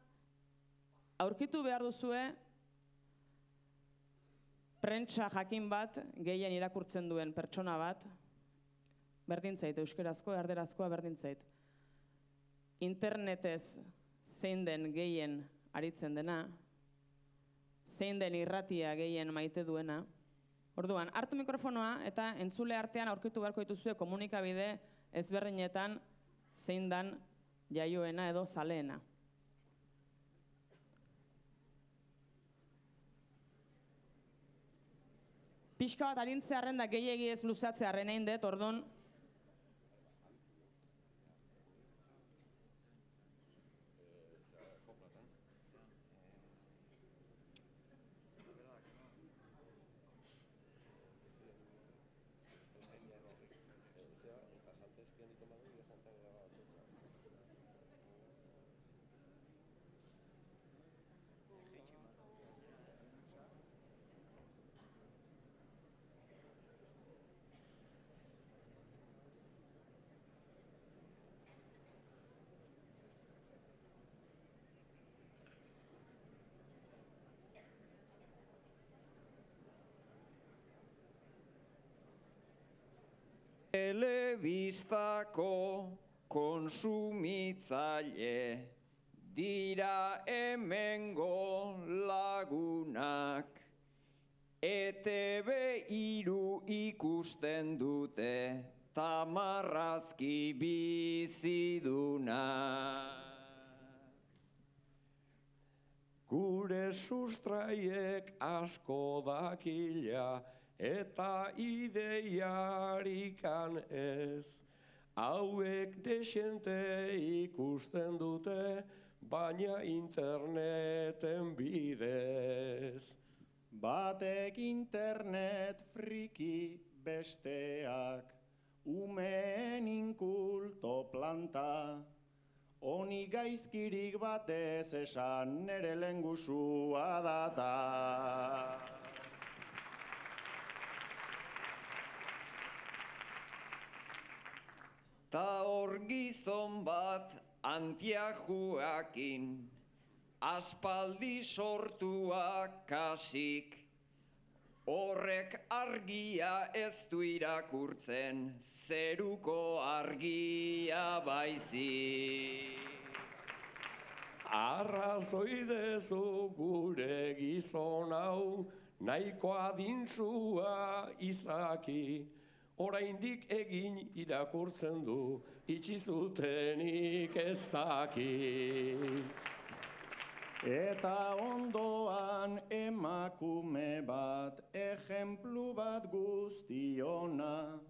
aurkitu behar duzue prentsa jakin bat, gehien irakurtzen duen pertsona bat, berdintzait, euskerazko, erderazkoa berdintzait. Internetez zein den gehien aritzen dena, zein den irratia gehien maite duena. Orduan, hartu mikrofonoa eta entzule artean aurkitu beharko dituzue komunikabide ezberdinetan zein den jaioena edo zaleena. Pixka bat arintzearen da gehiegi ez luzatzearen egin dut, orduan. Telebistako konsumitzaile dira hemengo lagunak, ETB 3 ikusten dute ta marrazki biziduna. Gure sustraiek asko dakila eta ideiarikan ez. Hauek desente ikusten dute, baina interneten bidez. Batek internet friki besteak, umeen inkulto planta, honi gaizkirik batez esan nere lehengusua data. Ta hor gizon bat antiajuakin, aspaldi sortuak kasik, horrek argia ez du irakurtzen, zeruko argia baizik. Arrazoi dezu gure gizon hau, nahiko adintsua izaki, oraindik egin irakurtzen du, itxi zutenik ez daki. Eta ondoan emakume bat, ejemplu bat guztiona,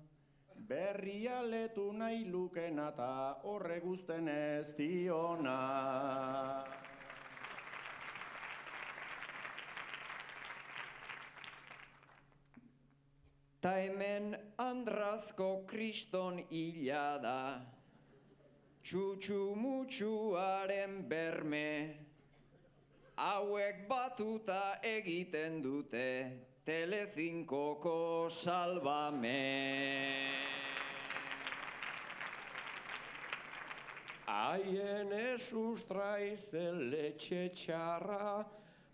berria letu nahi lukena eta horre guzten ez diona. Ta hemen Andrazko kriston hila da, txutxu-mutxuaren berme, hauek batuta egiten dute, Telecincoko Salvame. Haien sustraizen letxe txarra,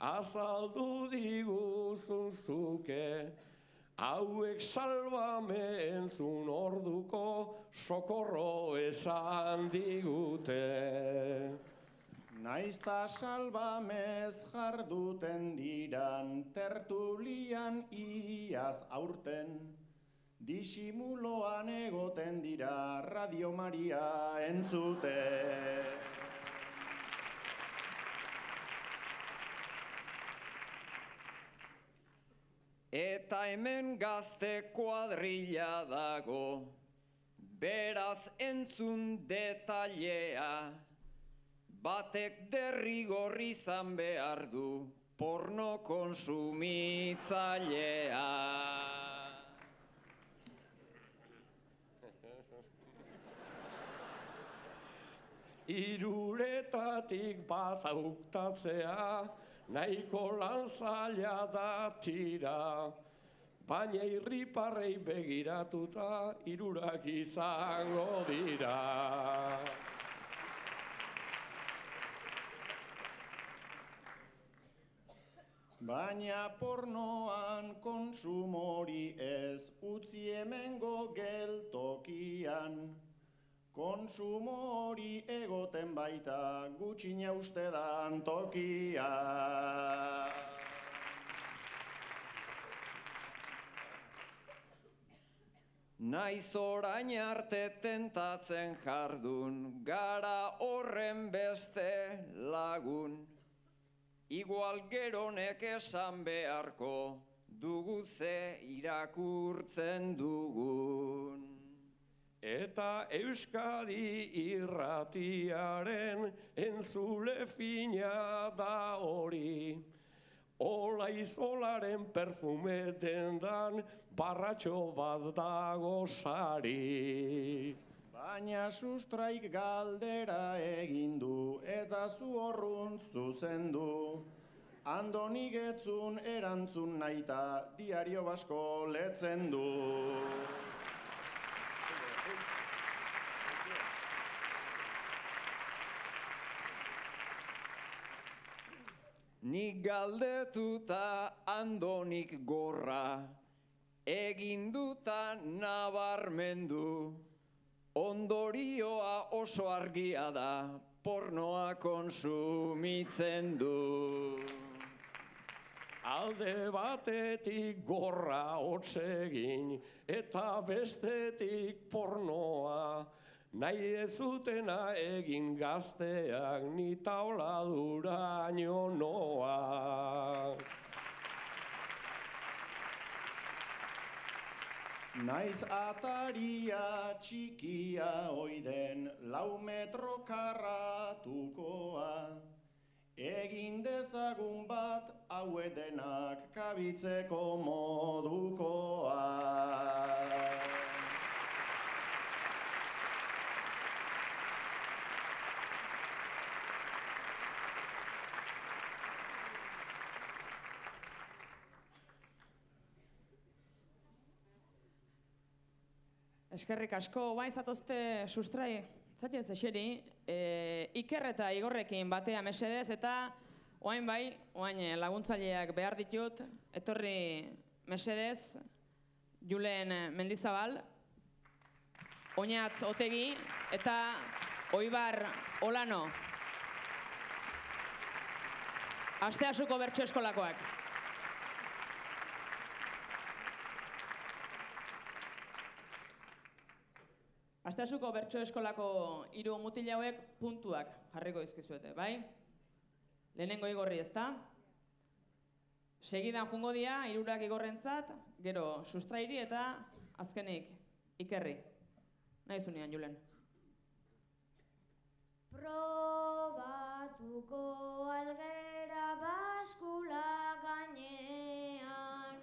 azaldu diguzun zuke, hauek Salvame entzun orduko, sokorro esan digute. Naizta Salvamez jarduten diran, tertulian iaz aurten, disimuloan egoten dira Radio Maria entzute. Eta hemen gazte kuadrilla dago, beraz entzun detailea, batek derrigor izan behar du porno konsumitzailea. Hiruretatik bat hauktatzea, nahiko lan zaila da tira, baina irriparrei begiratuta hirurak izango dira. Baina pornoan konsumori ez utzi hemengo geltokian, konsumori egoten baita gutxina ustedan tokia. Naiz orain arte tentatzen jardun, gara horren beste lagun, igual geronek esan beharko dugu ze irakurtzen dugun. Eta Euskadi irratiaren entzule fina da hori, Ola izolaren perfumeten dan barratxo bat dago sari. Baina sustraik galdera egin du eta zu horrun zuzendu. Andoni getzun erantzun naita diario basko letzen du. Nik galdetuta Andonik gorra, egin duta nabarmendu, ondorioa oso argia da, pornoa konsumitzen du. Alde batetik gorra hotsegin eta bestetik pornoa. Nahi ez zutena egin gazteak ni tauladuraino noa. Naiz ataria txikia oiden 4 metro karratukoa. Egin dezagun bat hauedenak kabitzeko modukoa. Eskerrik asko, guain zatozte sustrai, zatien zexeri, Iker eta Igorrekin batea mesedez, eta oain bai, oain laguntzaileak behar ditut, etorri mesedez, Julen Mendizabal, Oñatz Otegi, eta Oibar Olano. Asteasuko bertso eskolakoak. Asteasuko bertso eskolako 3 mutil hauek puntuak jarriko dizkizuete, bai? Lehenengo Igorri, ezta? Segidan jungo dira 3 Igorrentzat, gero sustrairi eta azkenik Ikerri. Nahi zunean, Julen. Probatuko algera baskula gainean.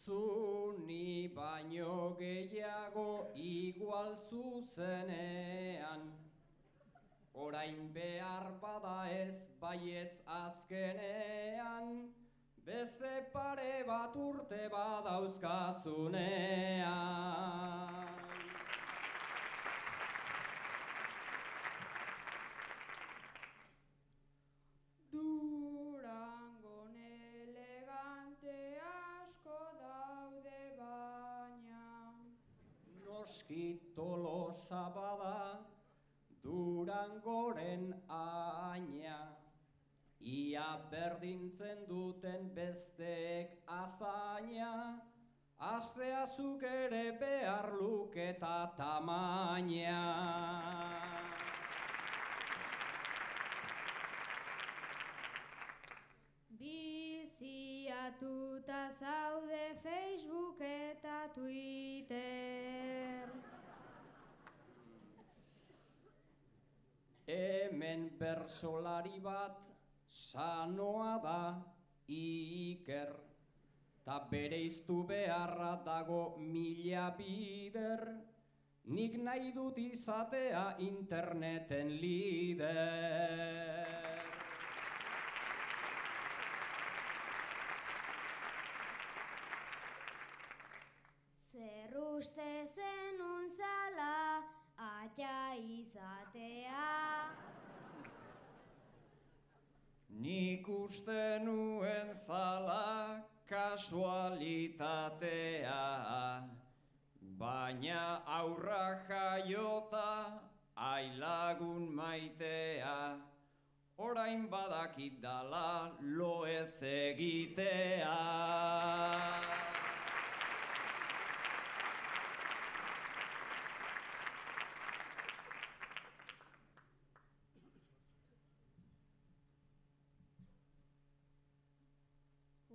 Zuni baino gehiago igual zuzenean. Orain behar bada ez baietz azkenean, beste pare bat urte badauzkazunean. Durangon elegante asko daude baina. Noski Tolosa bada Durangoren aina. Ia berdintzen duten besteek azaina, asteazuk ere behar luketa tamaina. Biziatuta zaude Facebook eta Twitter. Hemen bersolari bat sanoa da Iker, ta bereiztu beharra dago 1000 bider, nik nahi dut izatea interneten lider. Zer uste zenun zala aita izatea. Nik uste nuen zala kasualitatea, baina aurra jaiota ailagun maitea, orain badakit dala lo ez egitea.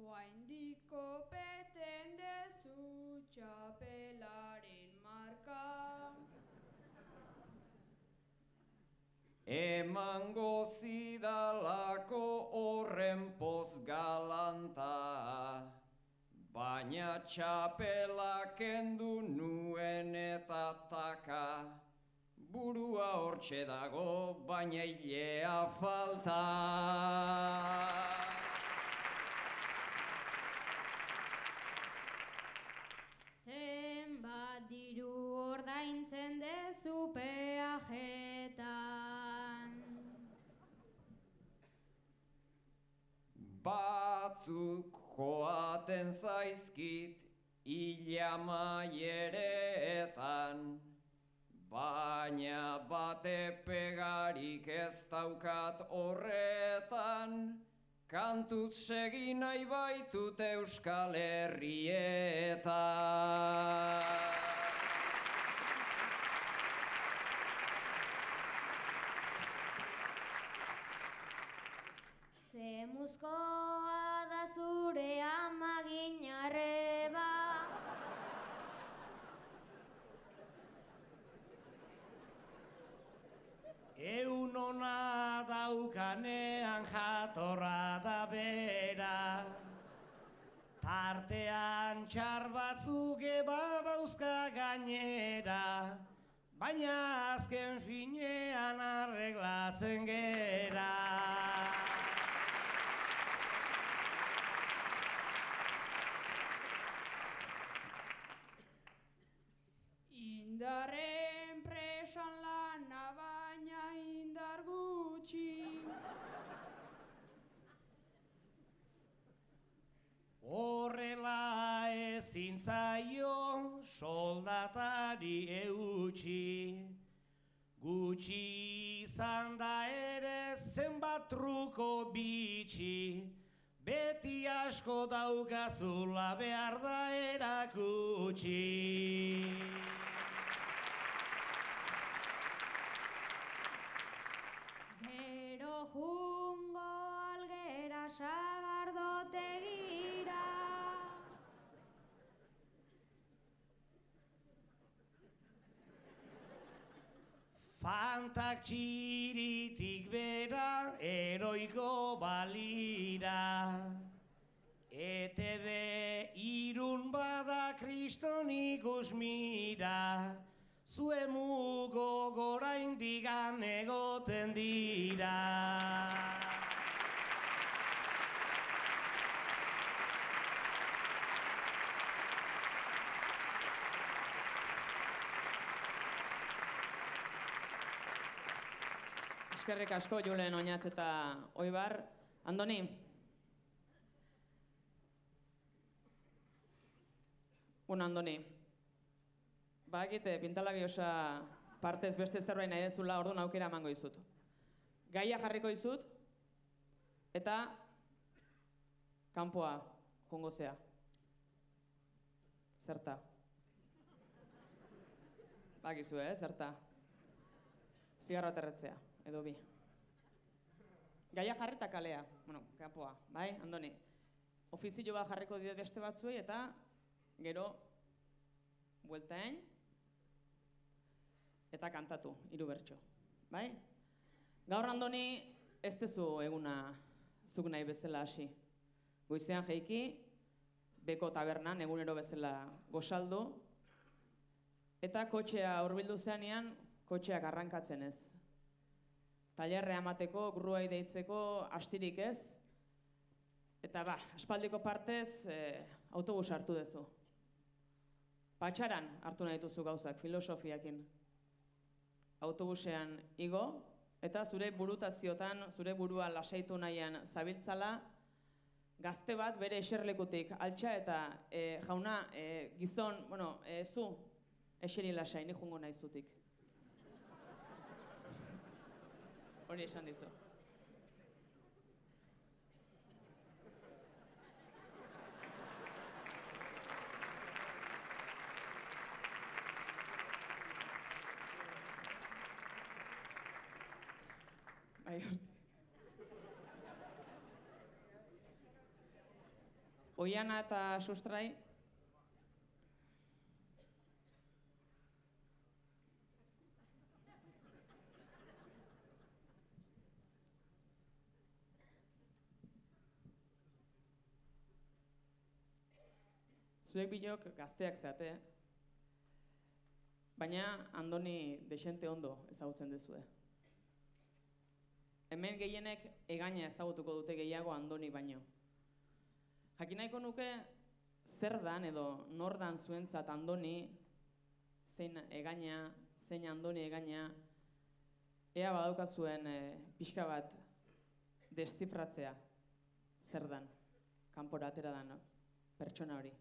Oaindiko beten dezu txapelaren marka. Emango zidalako horren poz galanta, baina txapela kendu nuen eta taka. Burua hortxe dago, baina hilea falta. Zenbat diru ordaintzen dezu peajetan. Batzuk joaten zaizkit hila maiereetan, baina bate pegarik ez daukat horretan, Kantuz segi nahi baitut Euskal Herrietan. Zemuzkoa da zure amagin arreba. Eun ona daukanean jatorra da bera, tartean txar batzuk badauzka gainera, baina azken finean arreglatzen gera. Indarren presan lana baina indar gutxi. Horrela ezin zaio soldatari eutxi, gutxi izan da ere zenbat truko bitxi, beti asko daukazula behar da erakutsi. Gero jungo algera sagardotegira. Fantak txiritik bera eroiko balira, ETB irun bada kriston ikus mira, zue mugo goraindigan egoten dira. Eskerrik asko Julen Oñatz eta Oibar. Andoni? Andoni. Bakite, pintalabiosa partez beste zerbait nahi dezula, orduan aukera emango dizut. Gaia jarriko dizut, eta kanpoa jongo zea. Zerta? Bakizu, zerta? Zigarro aterretzea, edo bi. Gaia jarri eta kalea, kanpoa, bai, Andoni? Ofizio bat jarriko dide beste batzuei, eta gero bueltain, eta kantatu, 3 bertso, bai? Gaur, Andoni, ez dezu eguna zuk nahi bezala hasi. Goizean jeiki, beko tabernan, egunero bezala gosaldu, eta kotxea hurbildu zeanean, kotxeak arrankatzen ez. Tailerrea emateko, gruai deitzeko, astirik ez, eta aspaldiko partez, autobus hartu dezu. Patxaran hartu nahi dituzu gauzak, filosofiakin. Autobusean igo, eta zure burutaziotan, zure burua lasaitu nahian zabiltzala, gazte bat bere eserlekutik altxa eta jauna, gizon, zu, eseri lasai, ni jungo nahi zutik. Hori esan dizu. Oiana eta Sustrai. Zuek bilok gazteak zeate, baina Andoni dexente ondo ezagutzen dezue. Hemen gehienek egaina ezagutuko dute gehiago Andoni baino. Jakin nahiko nuke zer dan edo nor dan zuentzat Andoni, zein egaina, zein Andoni egaina, ea badaukazuen pixka bat deszifratzea zer dan, kanpora atera dan pertsona hori.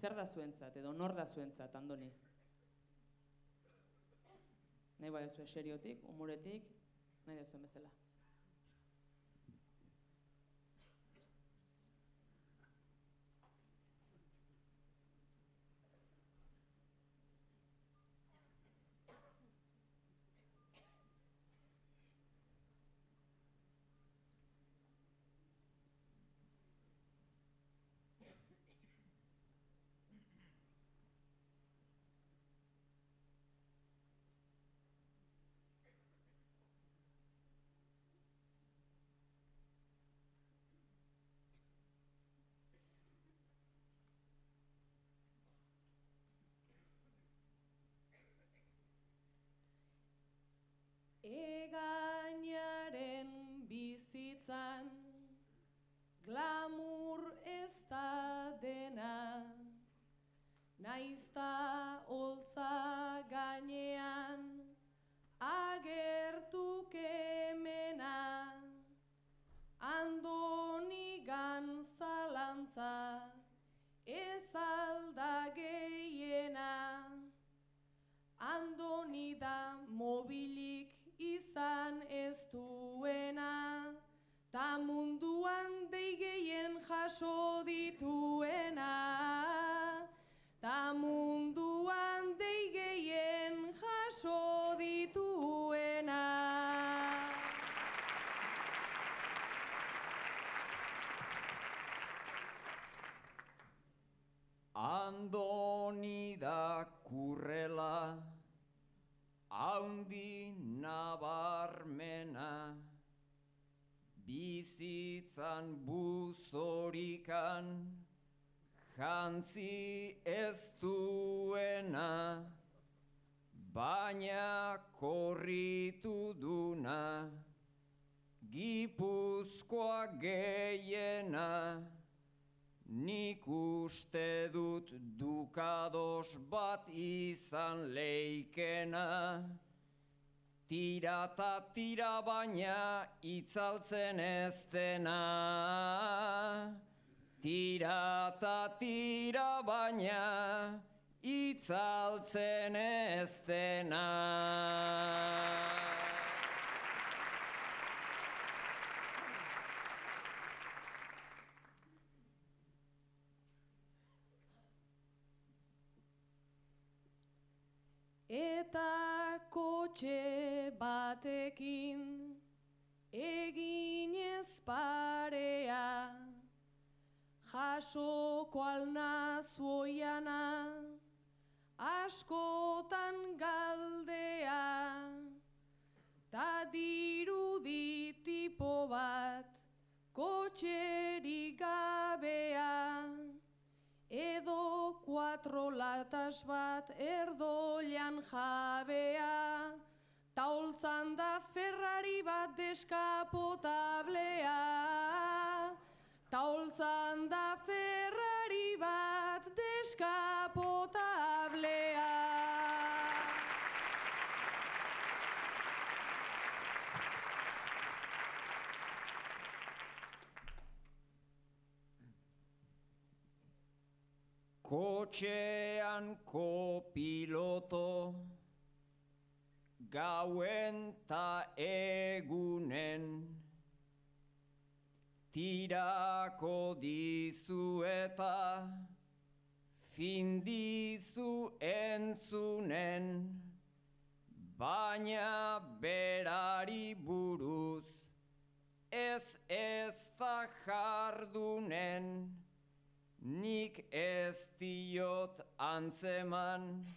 Zer da zuentzat edo nor da zuentzat Andoni? Nahi badezu seriotik, humoretik, nahi dezuen bezala. Andoni da kurrela, haundi nabarmena, bizitzan buzorikan, jantzi ez duena, baina korritu duna, Gipuzkoa gehiena, nik uste dut dukados bat izan leikena, tira ta tira baina itzaltzen ez dena, tira ta tira baina itzaltzen ez dena. Eta kotxe batekin eginez parea, jasoko alnazu oiana, askotan galdea, ta dirudi tipo bat kotxerik gabea, edo 4 latas bat erdoian jabea, ta holtzan da Ferrari bat deskapotablea, ta holtzan da Ferrari bat deskapotablea. Kotxean kopiloto, gauen ta egunen, tirako dizu eta findizu entzunen, baina berari buruz ez da jardunen, nik ez diot antzeman,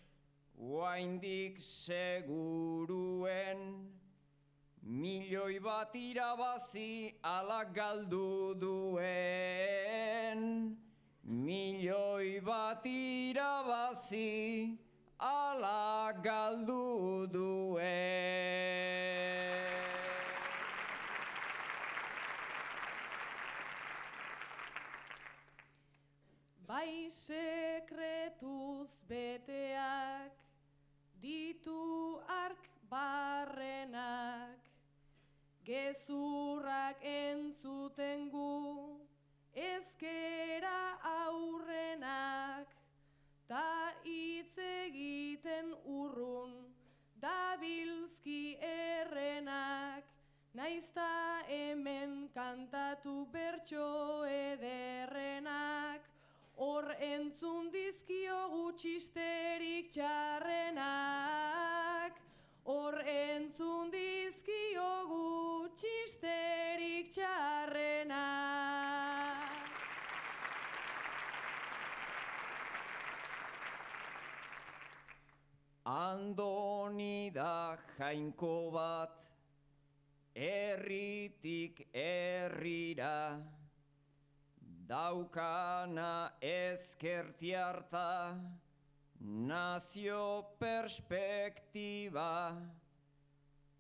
oraindik seguruen, milioi bat irabazi ala galdu duen, milioi bat irabazi ala galdu duen. Bai sekretuz beteak, ditu ark barrenak, gezurrak entzuten gu, ezkera aurrenak, ta hitz egiten urrun, dabilzki errenak, naizta hemen kantatu bertso ederrenak, hor entzun dizkiogu txisterik txarrenak, hor entzun dizkiogu txisterik txarrenak. Andoni da jainko bat, herritik herrira, daukana ezkertiarta, nazio perspektiba,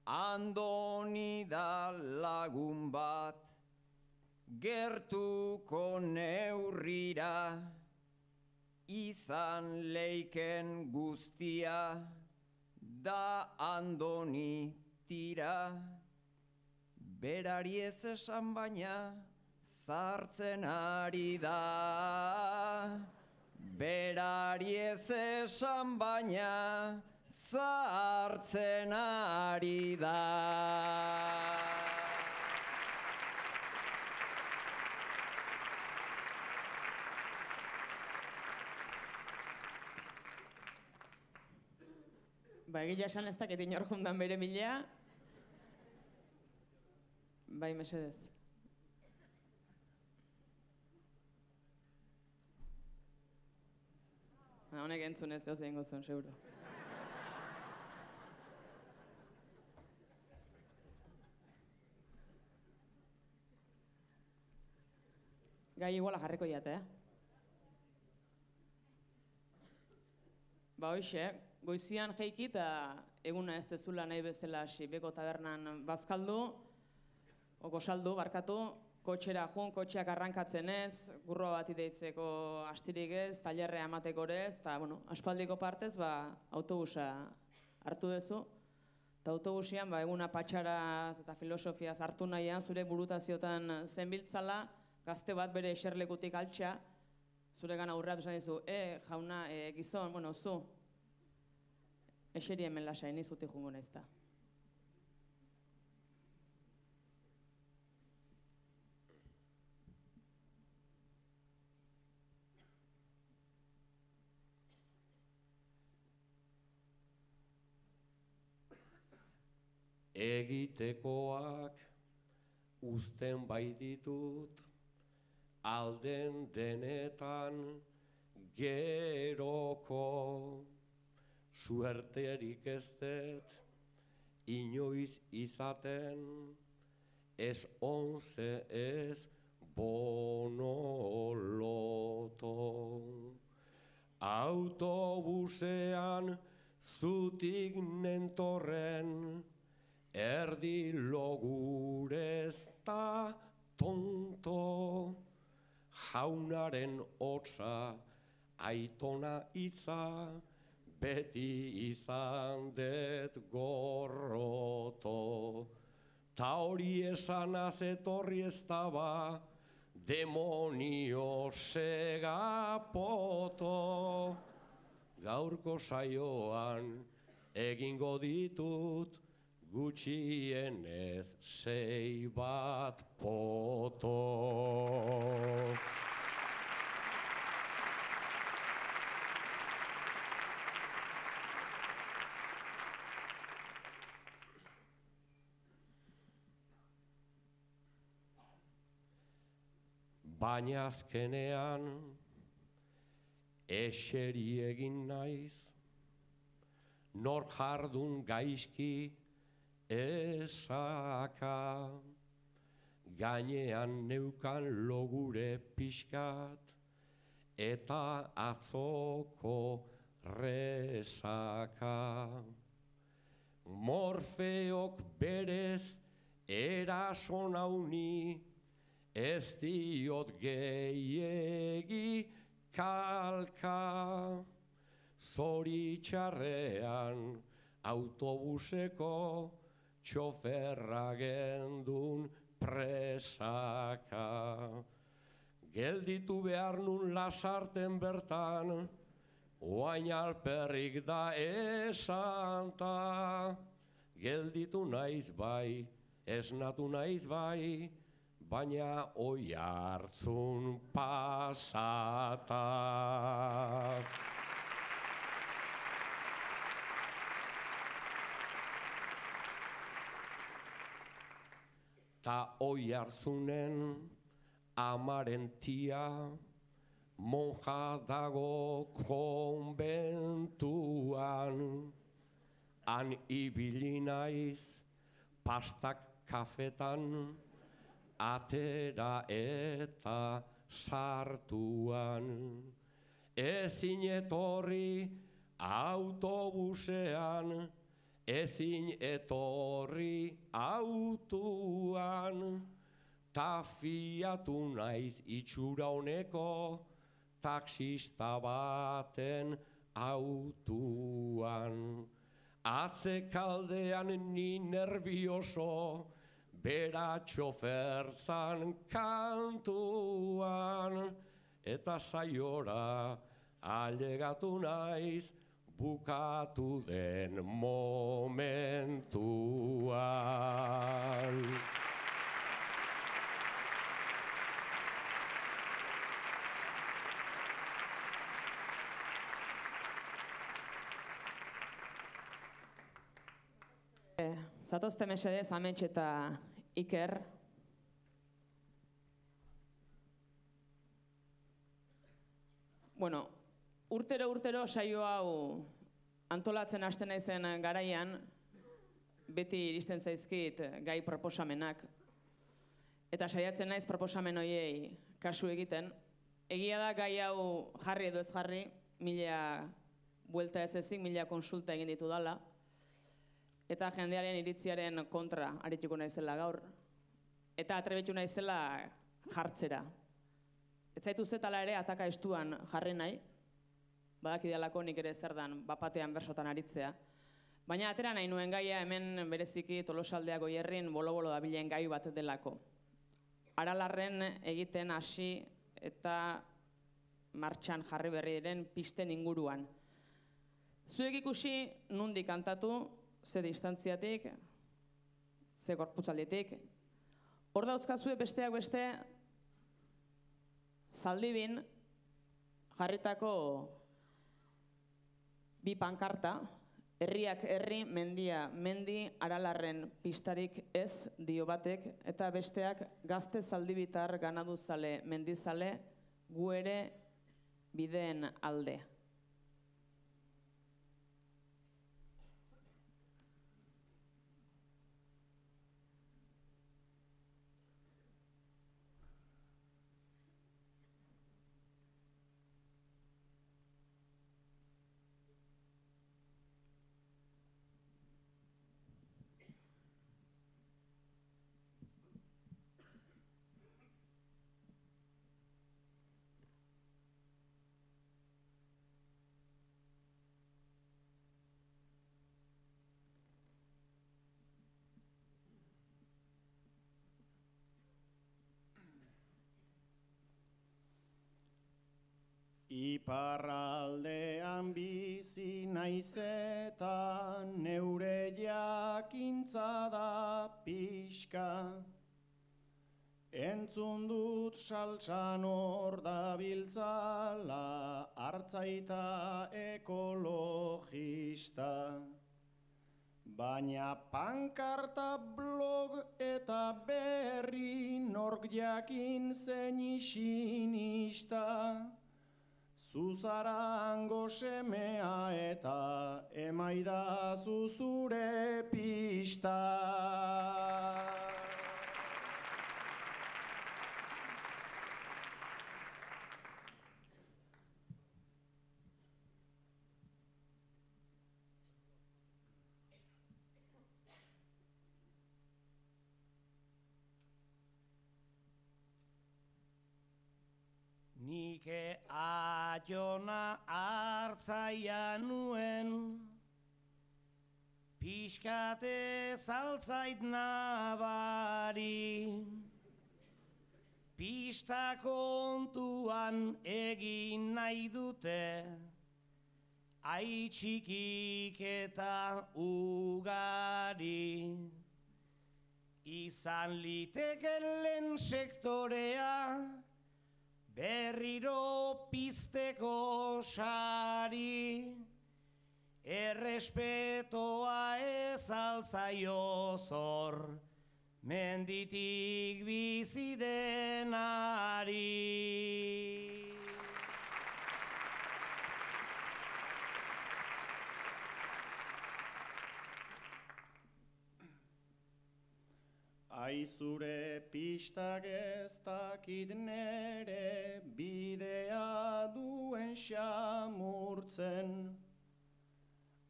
Andoni da lagun bat, gertuko neurrira, izan leiken guztia, da Andoni tira, berari ez esan baina, zartzen ari da, berari ez esan baina, zartzen ari da. Ba, egia esan ez dakit inor jundan bere milea. Bai, mesedez. Honek entzun ez doz egingo zuen, seguro. Gai iguala jarriko jate, Ba hoxe, goizian jeiki eta eguna ez dezula nahi bezala Sibeko tabernan bazkaldu, gosaldu, barkatu, kotxera jun, kotxeak arrankatzen ez, gurroa bat ideitzeko astirik ez, tailerrea emateko ez, eta, bueno, aspaldiko partez, autobusa hartu duzu, eta autobusian, eguna patxaraz eta filosofiaz hartu nahian, zure burutaziotan zenbiltzala, gazte bat bere eserlekutik altxa, zure gana aurreatu esan dizu, jauna, gizon, bueno, zu, eseri hemen lasai, nizutik jungo naiz da. Egitekoak uzten baititut, alden denetan geroko, suerterik ez dut, inoiz izaten, ez onze ez bonoloto. Autobusean zutik nentorren, erdi logurez da tonto, jaunaren hotza, aitona hitza, beti izan dut gorroto. Ta hori esanaz etorri ez daba, demonio segapoto. Gaurko saioan egingo ditut, gutxienez 6 bat poto. Baina azkenean eseri egin naiz, nor jardun gaizki esaka, gainean neukan logure pixkat, eta atzoko resaka. Morfeok berez eraso nauni, ez diot gehiegi kalka. Zoritxarrean autobuseko txoferra gendun presaka. Gelditu behar nun Lasarten bertan, oain alperrik da esanta. Gelditu naiz bai, esnatu naiz bai, baina Oiartzun pasata. Ta Oiartzunen amaren tia, monja dago konbentuan. Han ibili naiz, pastak kafetan, atera eta sartuan. Ezin etorri autobusean, ezin etorri autuan, ta fiatu naiz itxura honeko taksista baten autuan. Atzekaldean ni nervioso, bera txoferzan kantuan, eta saiora ailegatu naiz, bukatu den momentuan. Zatozte mesedez, Amets eta Iker. Bueno, urtero saio hau antolatzen hasten naizen garaian, beti iristen zaizkit gai proposamenak, eta saiatzen naiz proposamen horiei kasu egiten. Egia da gai hau jarri edo ez jarri, 1000 buelta ez ezik, 1000 konsulta egin ditu dala, eta jendearen iritziaren kontra arituko naizela gaur, eta atrebetu naizela jartzera. Ez zaitu zetala ere ataka estuan jarri nahi, badakidalako nik ere zer dan bapatean bersotan aritzea, baina atera nahi nuen gaia hemen bereziki Tolosaldea Goierrin bolo-bolo dabilen gai bat delako. Aralarren egiten hasi eta martxan jarri berri diren pisten inguruan. Zuek ikusi nundik kantatu, ze distantziatik, ze gorputzalditik. Hor dauzkazue besteak beste, Zaldibin jarritako bi pankarta, herriak herri, mendia mendi, Aralarren pistarik ez dio batek, eta besteak gazte zaldibitar ganaduzale mendizale gu ere bideen alde. Iparraldean bizi naiz eta neure jakintza da pixka. Entzun dut saltsan hor dabiltzala, hartzaita ekologista. Baina pankarta, blog eta berri nork jakin zein isinista. Zuzara hango semea eta emaidazu zure pista. Nik aiona hartzaia nuen, pixkate zaltzait nabari, pista kontuan egin nahi dute, aitxikik eta ugari. Izan liteke lehen sektorea, berriro pizteko sari, errespetoa ez alzaio zor, menditik bizi denari. Aizure pistak ez dakit nere bidea duen xamurtzen.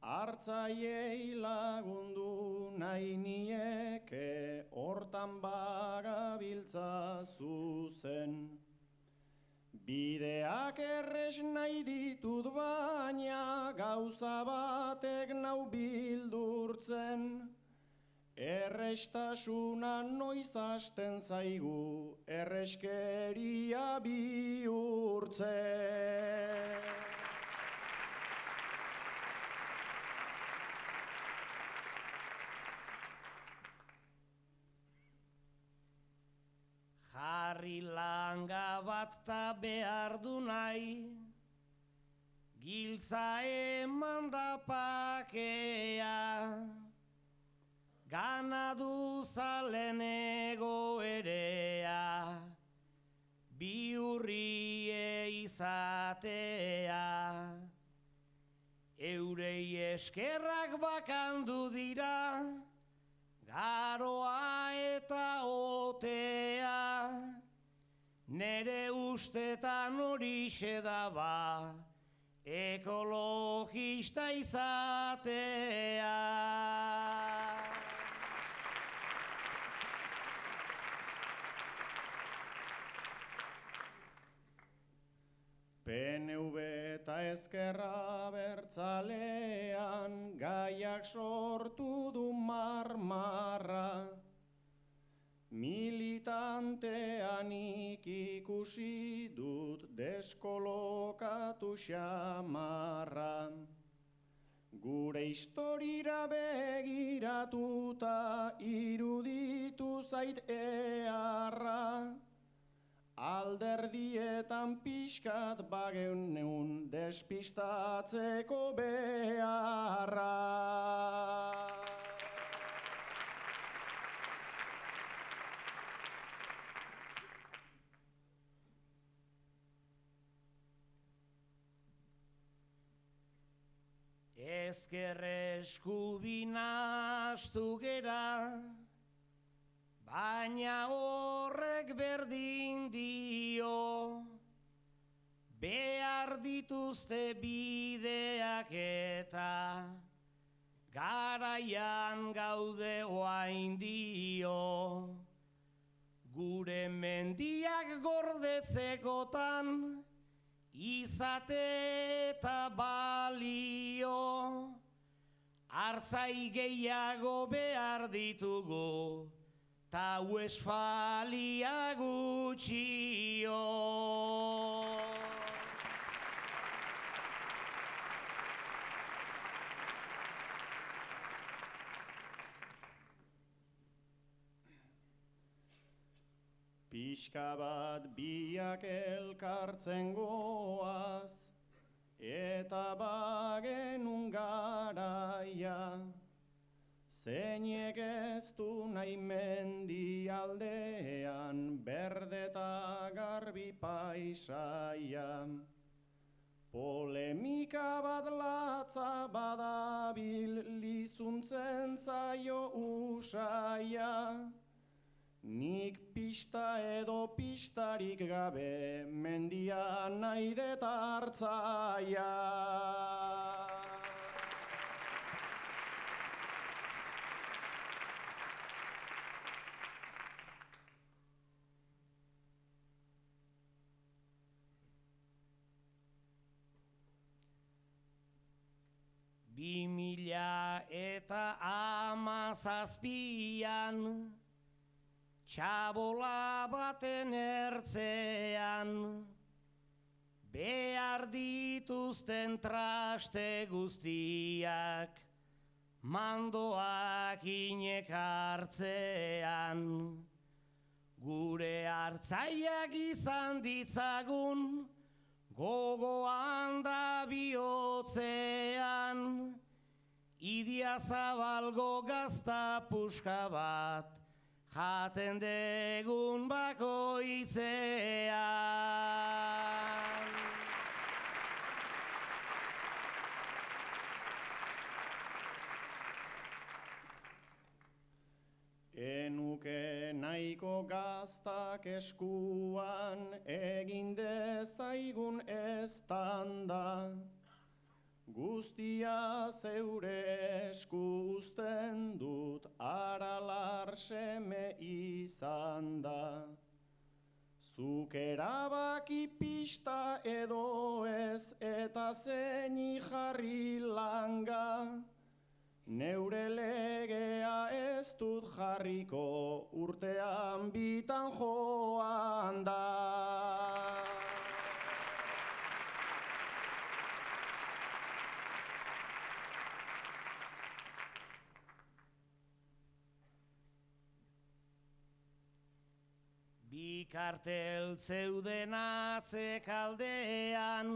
Hartzaiei lagundu nahi nieke hortan bagabiltza zuzen. Bideak erres nahi ditut baina gauza batek nau bildurtzen. Errestasuna noiz hasten zaigu, erreskeria bihurtzen. Jarri langa bat ta behar du nahi, giltza eman da pakea. Ganadu zalen egoerea, bi urrie izatea. Eurei eskerrak bakandu dira, garoa eta otea, nere ustetan horixe da ba, ekologista izatea. PNV eta ezkerra bertzalean gaiak sortu du marmarra. Militantean ikusi dut deskolokatu xamarra. Gure historira begiratuta iruditu zait eharra. Alderdietan pixkat bageun despistatzeko beharra. Ezker eskubina astu gera, baina horrek berdin dio, behar dituzte bideak eta garaian gaude oain dio. Gure mendiak gordetzekotan izate eta balio, hartzai gehiago behar ditugu, ta Westfalia gutxio. Pixka bat biak elkartzen goaz, eta bagenun garaia, zeinek ez du nahi mendialdean berde eta garbi paisaia. Polemika bat latza badabil lizuntzen zaio usaia, nik pista edo pistarik gabe mendia nahi det hartzaia. Bi mila eta hamazazpian txabola baten ertzean, behar dituzten traste guztiak, mandoak inek hartzean. Gure hartzaiak izan ditzagun, gogoan da bihotzean, Idia Zabalgo gazta puska bat, jaten degun bakoitzean. Enuke nahiko gaztak eskuan egin dezaigun eztanda, guztia zeure esku uzten dut aralar seme izan da. Zuk erabaki pista edo ez eta zeini jarri langa, neure legea ez dut jarriko urtean bitan joan da. Bi kartel zeuden atzekaldean,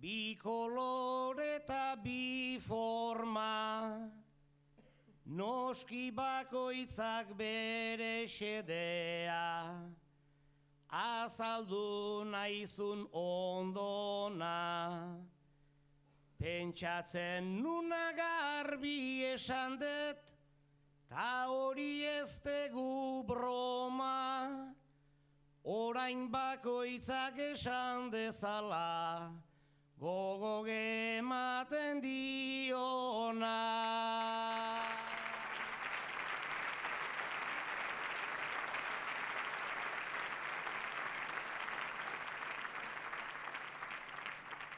bi kolore eta bi forma, noski bakoitzak bere xedea, azaldu naizun ondona. Pentsatzen nuna garbi esan dut, ta hori ez tegu broma, orain bakoitzak esan dezala, gogo ematen diona.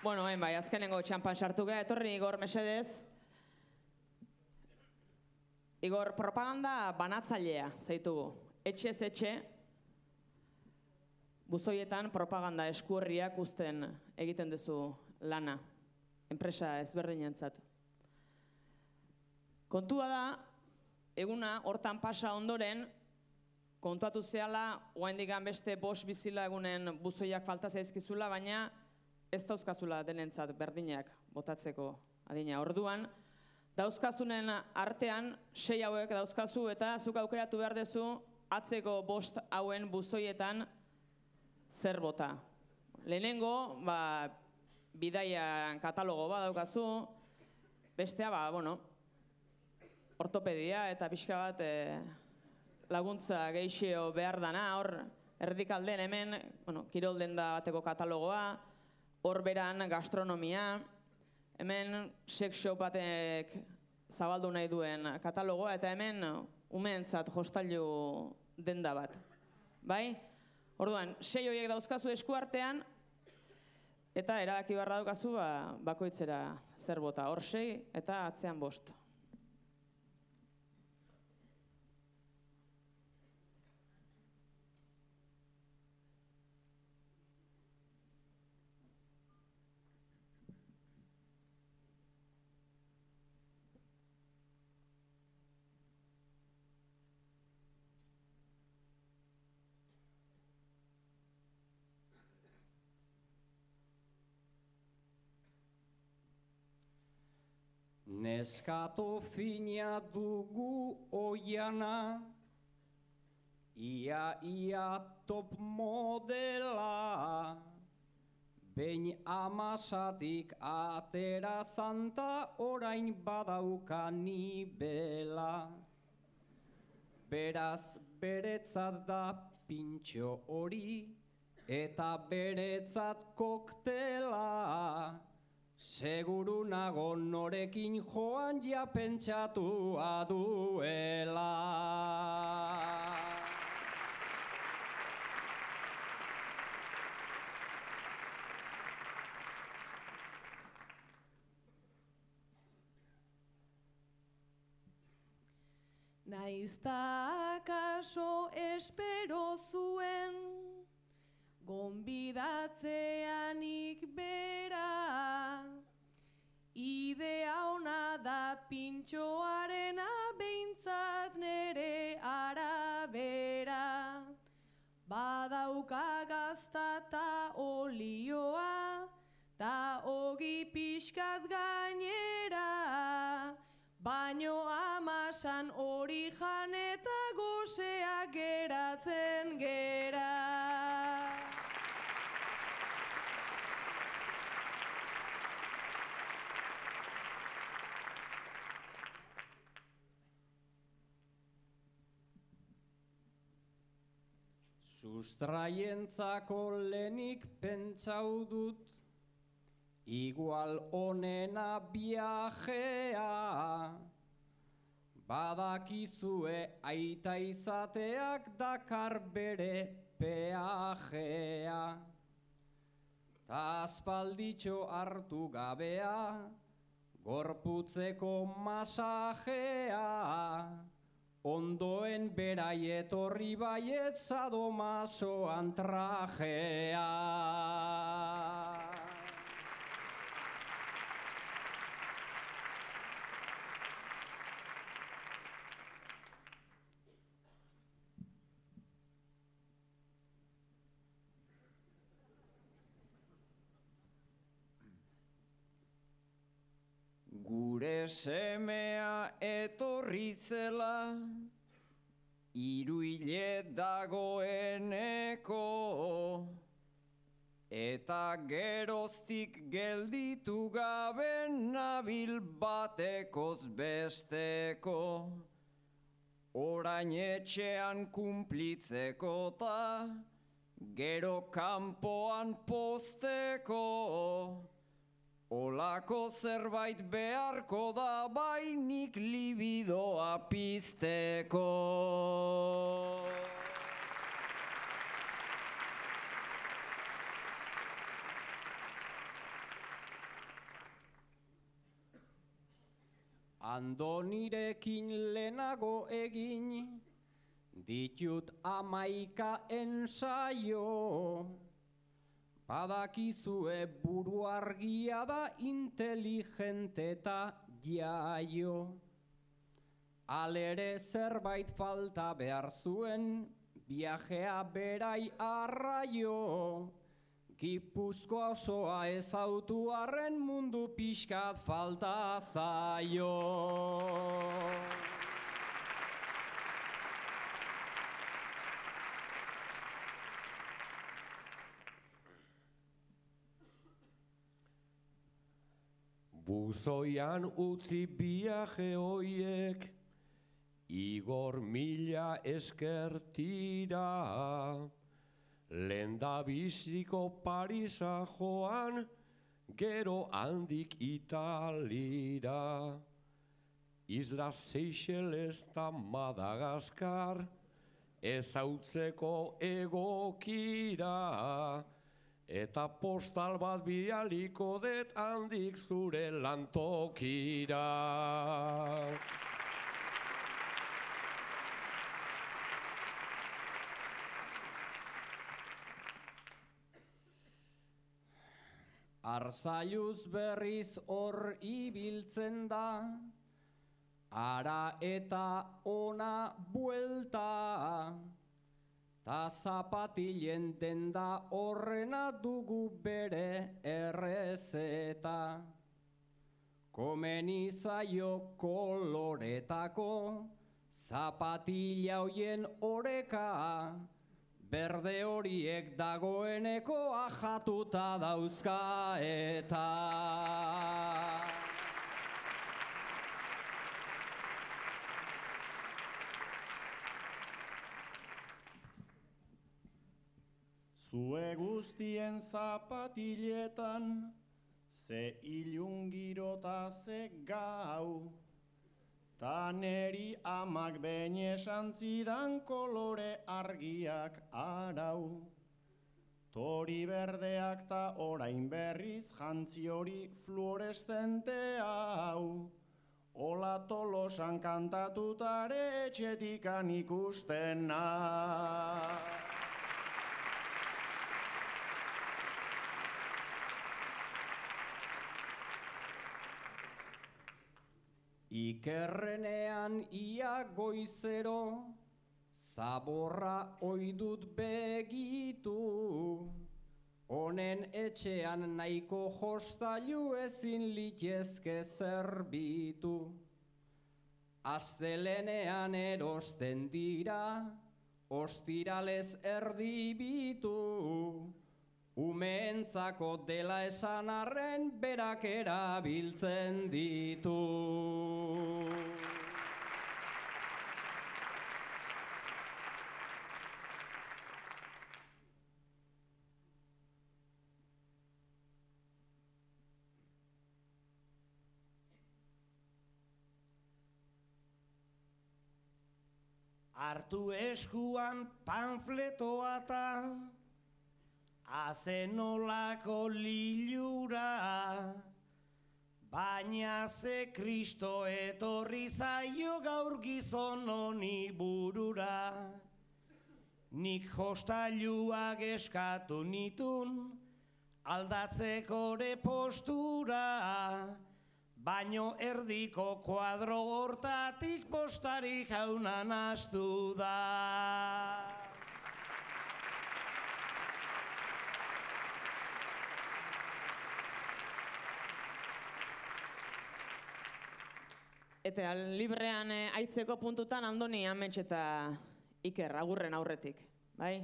Bueno, bai, azkenengo txampan sartu geha, etorri Igor mesedez. Igor, propaganda banatzailea zaitugu. Etxez etxe, buzoietan propaganda eskuorriak uzten egiten duzu lana, enpresa ezberdinentzat. Kontua da, eguna hortan pasa ondoren, kontuatu zehala, oaindikan beste bost bizila egunen buzoiak falta zaizkizula, baina ez dauzkazula denentzat berdinak botatzeko adina. Orduan, dauzkazunen artean 6 hauek dauzkazu eta zuk aukeratu behar dezu atzeko 5 hauen buzoietan zer bota. Lehenengo, bidaian katalogo badaukazu, bestea, ortopedia eta pixka bat laguntza geixio behar dana, hor erdikalden hemen, kirol denda bateko katalogoa, hor beran gastronomia, hemen sex shop batek zabaldu nahi duen katalogoa, eta hemen umeentzat jostailu denda bat. Bai? Orduan, 6 horiek dauzkazu eskuartean, eta erabaki barra daukazu bakoitzera zer bota. Hor 6 eta atzean 5. Neskato fina dugu oiana, ia top modela, behin amasatik atera zanta orain badauka nibela. Beraz beretzat da pintxo hori eta beretzat koktela. Seguru nago norekin joan ja pentsatua duela. Naizta akaso espero zuen, gonbidatzeanik bera, idea ona da pintxoarena behintzat nere arabera. Badauka gazta ta olioa, ta ogi pixkat gainera, baino amasan hori jan eta goseak geratzen gera. Sustraientzako lehenik pentsau dut, igual onena viajea, badakizue aita izateak dakar bere peajea. Ta aspalditxo hartu gabea, gorputzeko masajea, ondoen beraiet horri baiet sadomasoan trajea. Gure semea etorri zela, 3 hile dagoeneko, Eta geroztik gelditu gabe nabil batekoz besteko, orain etxean kumplitzeko ta gero kanpoan posteko. Olako zerbait beharko da bainik libidoa pizteko. Andonirekin lehenago egin ditut 11 ensaio. Badakizue buru argia da inteligente eta jaio. Alere zerbait falta behar zuen, viajea berai arraio. Gipuzkoa osoa ezautu arren mundu pixkat falta zaio. Buzoian utzi viaje hoiek, Igor mila esker tira. Lehendabiziko Parisa joan, gero handik Italira. Isla Seychelles eta Madagaskar, ezautzeko egokira. Eta postal bat bidaliko det handik zure lantokira. Arzailuz berriz hor ibiltzen da, ara eta ona buelta. Ta zapatilen denda horrena dugu bere errezeta. Komeni zaio koloretako, zapatila hoien oreka. Berde horiek dagoeneko ajatuta dauzka eta. Zue guztien zapatiletan, ze ilungirota ze gau. Ta neri amak behin esan zidan kolore argiak arau. Tori berdeak ta orain berriz jantzi hori fluoreszente hau. Ola Tolosan kantatutare etxetikan ikusten na. Ikerrenean ia goizero, zaborra oidut begitu. Honen etxean nahiko jostailu ezin litezke zerbitu. Astelenean erosten dira, ostiralez erdibitu. Umeentzako dela esan arren berak erabiltzen ditu. Hartu eskuan panfletoa ta azenolako lilura, baina ze Kristo etorri zaio gaur gizon honi burura. Nik jostailuak eskatu nitun, aldatzeko ere postura, baino erdiko kuadro hortatik postari jaunan astu da. Eta librean aitzeko puntutan Andoni Amets eta Iker agurren aurretik, bai?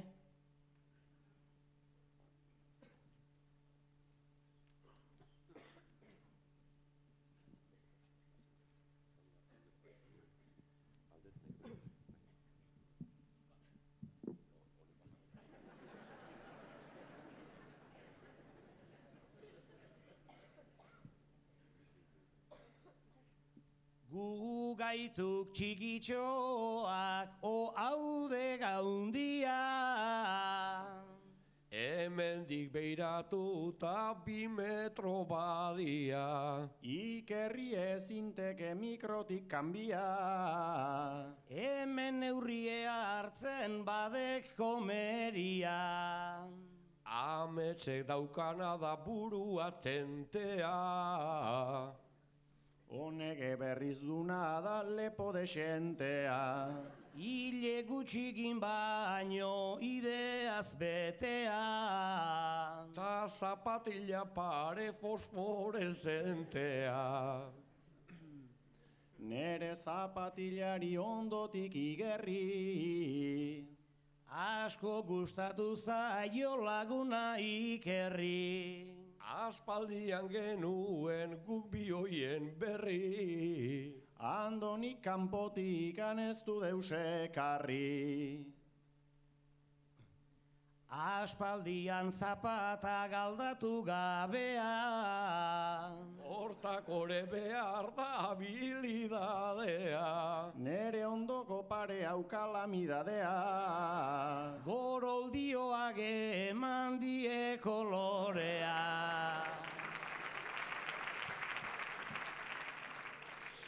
gaituk txikitxoak, o haude gaundia. Hemendik beiratu eta 2 metro badia. Ikerri ezinteke mikrotik kanbia. Hemen neurrie hartzen badek komeria. Ametsek daukana da burua tentea. Honege berriz duna da lepo desentea. Ile gutxikin baino ideaz betea. Ta zapatilla pare fosforezentea. Nere zapatillari ondotik igerri. Asko gustatu zaio laguna Ikerri. Aspaldian genuen guk bioien berri. Andonik kanpotik anestu deusekarri. Aspaldian zapata galdatu gabea. Hortak ore behar da habilidadea. Nere ondoko pare aukalamidadea. Goroldioak eman die kolorea.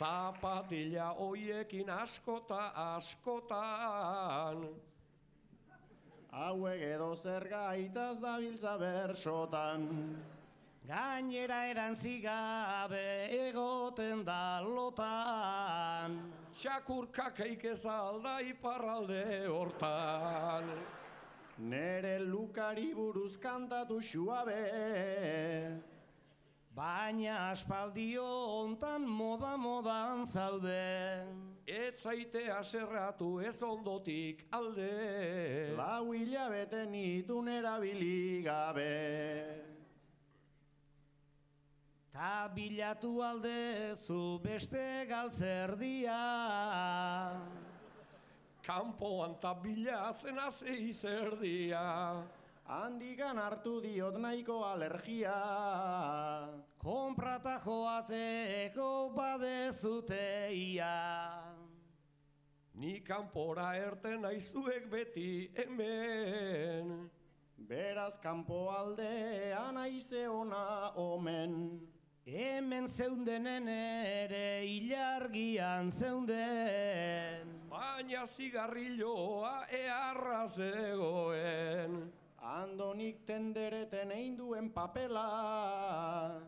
Zapatilla hoiekin askota askotan. Hauek edo zer gaitaz dabiltza bersotan. Gainera erantzi gabe egoten da lotan. Txakurkakeik ez alda iparralde hortan. Nere lukari buruz kantatu suabe. Baina aspaldio hontan modan zaude. Ez zaite aserratu ez ondotik alde. 4 hilabete nitun erabili gabe. Ta bilatu aldezu beste galtzerdia. Kanpoan ta bilatzen azei zerdia. Handikan hartu diot nahiko alergia. Konprata joateko badezuteia. Ni kanpora erten naizuek beti hemen. Beraz kanpo aldean aize ona omen. Hemen zeundenen ere ilargian zeunden. Baina zigarrilloa eharra zegoen. Andonik tendereten einduen papela.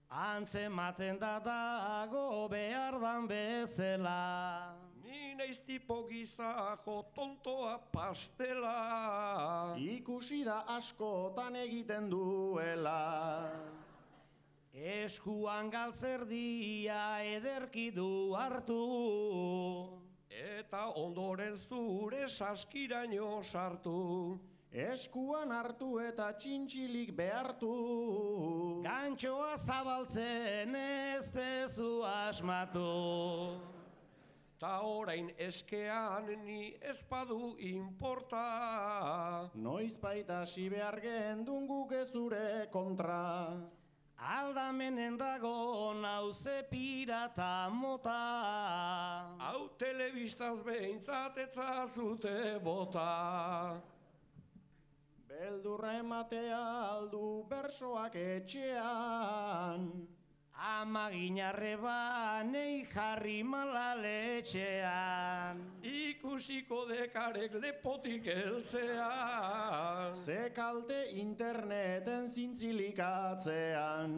Antzematen da dago behar dan bezala. Ni naiz tipo gizajo tontoa pastela. Ikusi da askotan egiten duela. Eskuan galtzerdia ederki du hartu. Eta ondoren zure saskiraino sartu. Eskuan hartu eta txintxilik behartu. Gantxoa zabaltzen ez dezu asmatu. Ta orain eskean ni ez badu inporta. Noizbait hasi behar gendun guk ezure kontra. Aldamenen dago nauze pirata mota. Hau telebistaz behintzat etzazute bota. Beldurra ematea aldu bersoak etxean. Amaginarre banei jarri malaletxean. Ikusiko dekarek lepotik heltzean. Ze kalte interneten zintzilikatzean.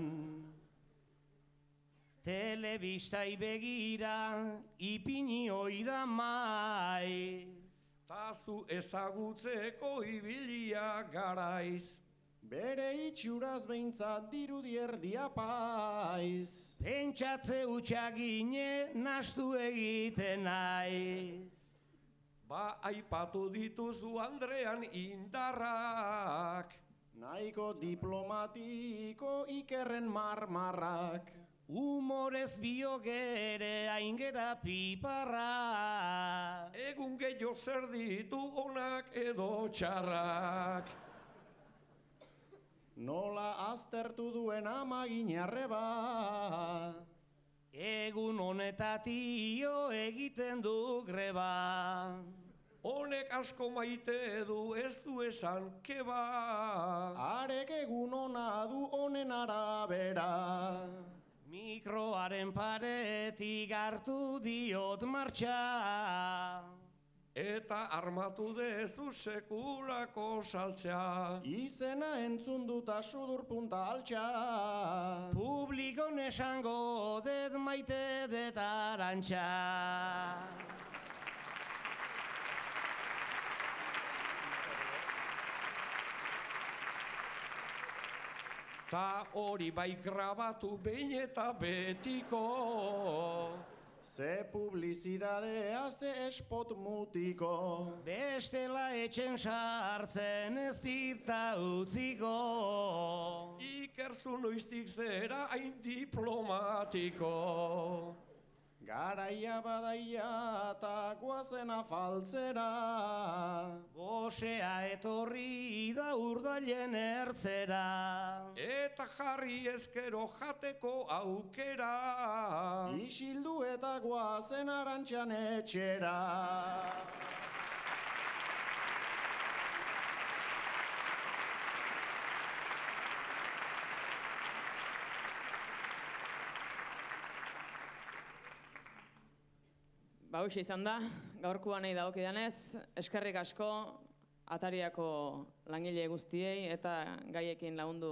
Telebistai begira ipini oida maiz. Tazu ezagutzeko ibilia garaiz. Bere itxuraz behintzat dirudi erdia paiz. Pentsatze utxagine nastu egiten naiz. Ba aipatu dituzu Andrean indarrak. Nahiko diplomatiko Ikerren marmarrak. Humorez biogere aingera piparrak. Egun gehiago zer ditu onak edo txarrak. Nola aztertu duen amaginarreba. Egun honetatio egiten du greba. Honek asko maite du ez du esan keba. Arek egun ona du honen arabera. Mikroaren paretik hartu diot martxa. Eta armatu dezu sekulako saltza. Izena entzun dut sudur punta altxa. Publikon esango det maite det arantxa. Ta hori bai grabatu behin eta betiko. Ze publizidadea, ze espot mutiko. Bestela etxen sartzen ez dita utziko. Ikerzu noiztik zera hain diplomatiko. Garaia badaia eta guazen afaltzera. Gosea etorri da urdailen ertzera. Eta jarri ezkero jateko aukera. Isildu eta guazen arantxan etxera. Ba, hoxe izan da, gaurkoa nahi dagokidanez, eskerrik asko Atariako langile guztiei eta gaiekin lagundu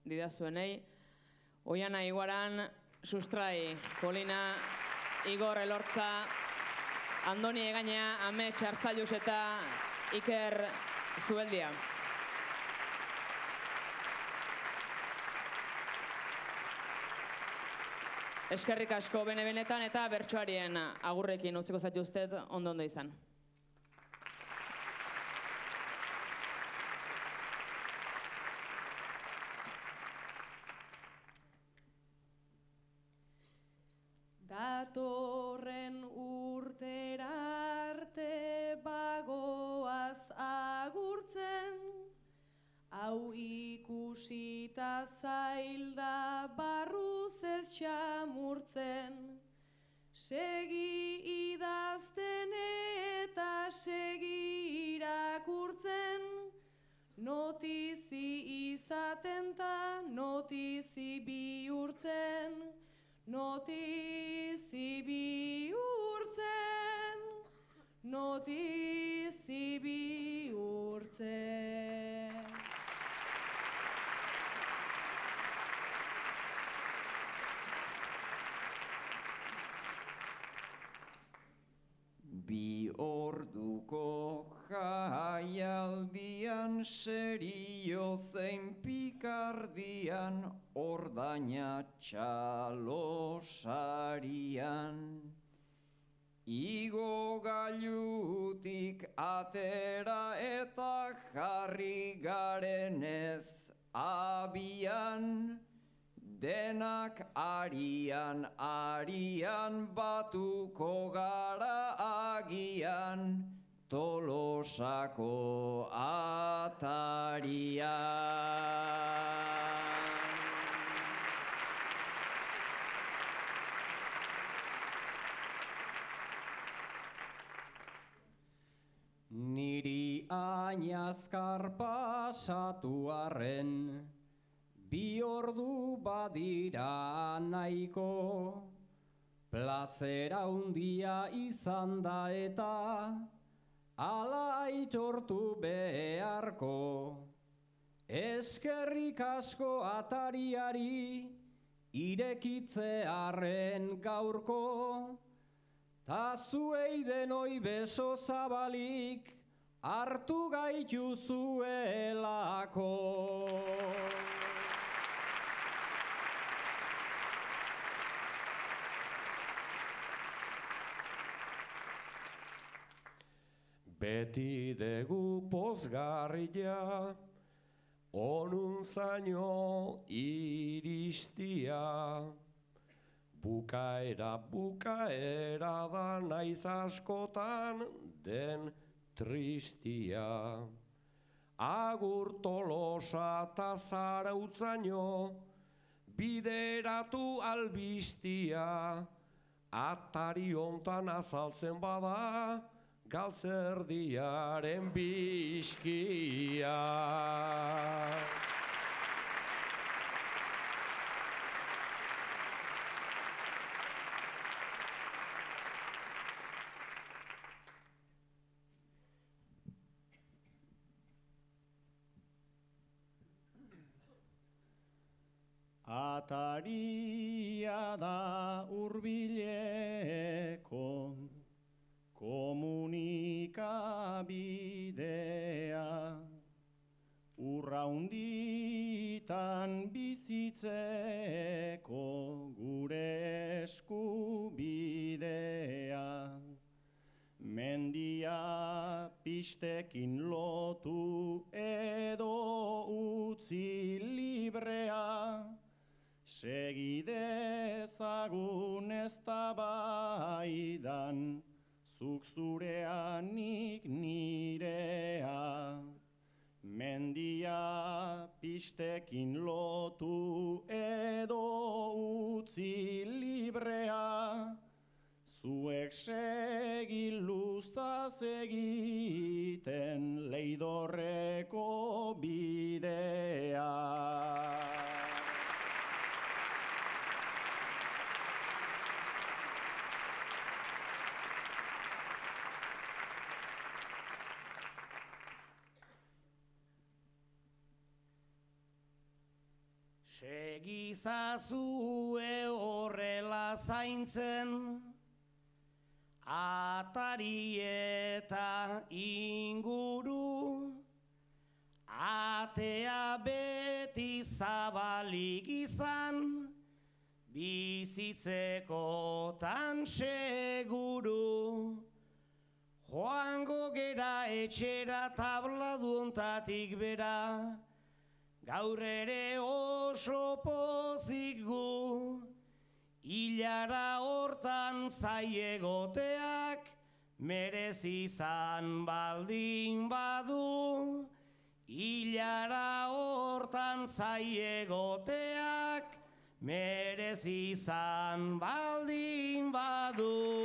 didazuenei. Oiana Iguaran, Sustrai, Polina, Igor Elortza, Andoni Egaña, Ame Txartzaius eta Iker Zubeldia. Eskerrik asko bene-benetan eta bertsoarien agurrekin utziko zaituztet ondo izan. Datorren urtera arte bagoaz agurtzen, hau ikusita zailda barruz ez xamurtzen. Segi idazten eta segi irakurtzen, notizi izaten ta notizi bihurtzen. Notizi bihurtzen, notizi bihurtzen. Bi orduko jaialdian serio zein pikardian, ordaina txalosarian. Igo gailutik atera eta jarri garenez abian, denak arian, arian batuko gara agian, Tolosako atarian. Niri ainazkar pasatu arren, bi ordu badira nahiko, plazera handia izan da eta ala aitortu beharko. Eskerrik asko atariari irekitzearen gaurko, ta zuei denoi beso zabalik hartu gaituzuelako. Beti degu pozgarria, onuntzaino iristia. Bukaera da naiz askotan den tristia. Agur Tolosa ta Zarautzaino, bideratu albistia, atari hontan azaltzen bada, galtzerdiaren bizkia. Ataria da hurbileko komunikabidea, urraunditan bizitzeko gure eskubidea. Mendia pistekin lotu edo utzi librea, segidezagun eztabaidan, zuk zurea nik nirea. Mendia pistekin lotu edo utzi librea, zuek segi luzaz egiten leidorreko bidea. Segizazue horrela zaintzen, atari eta inguru, atea beti zabalik izan, bizitzekotan seguru. Joango gera etxera tabladuntatik bera, gaur ere oso pozik gu, hilara hortan zaiegoteak merezi izan baldin badu. Hilara hortan zaiegoteak merezi izan baldin badu.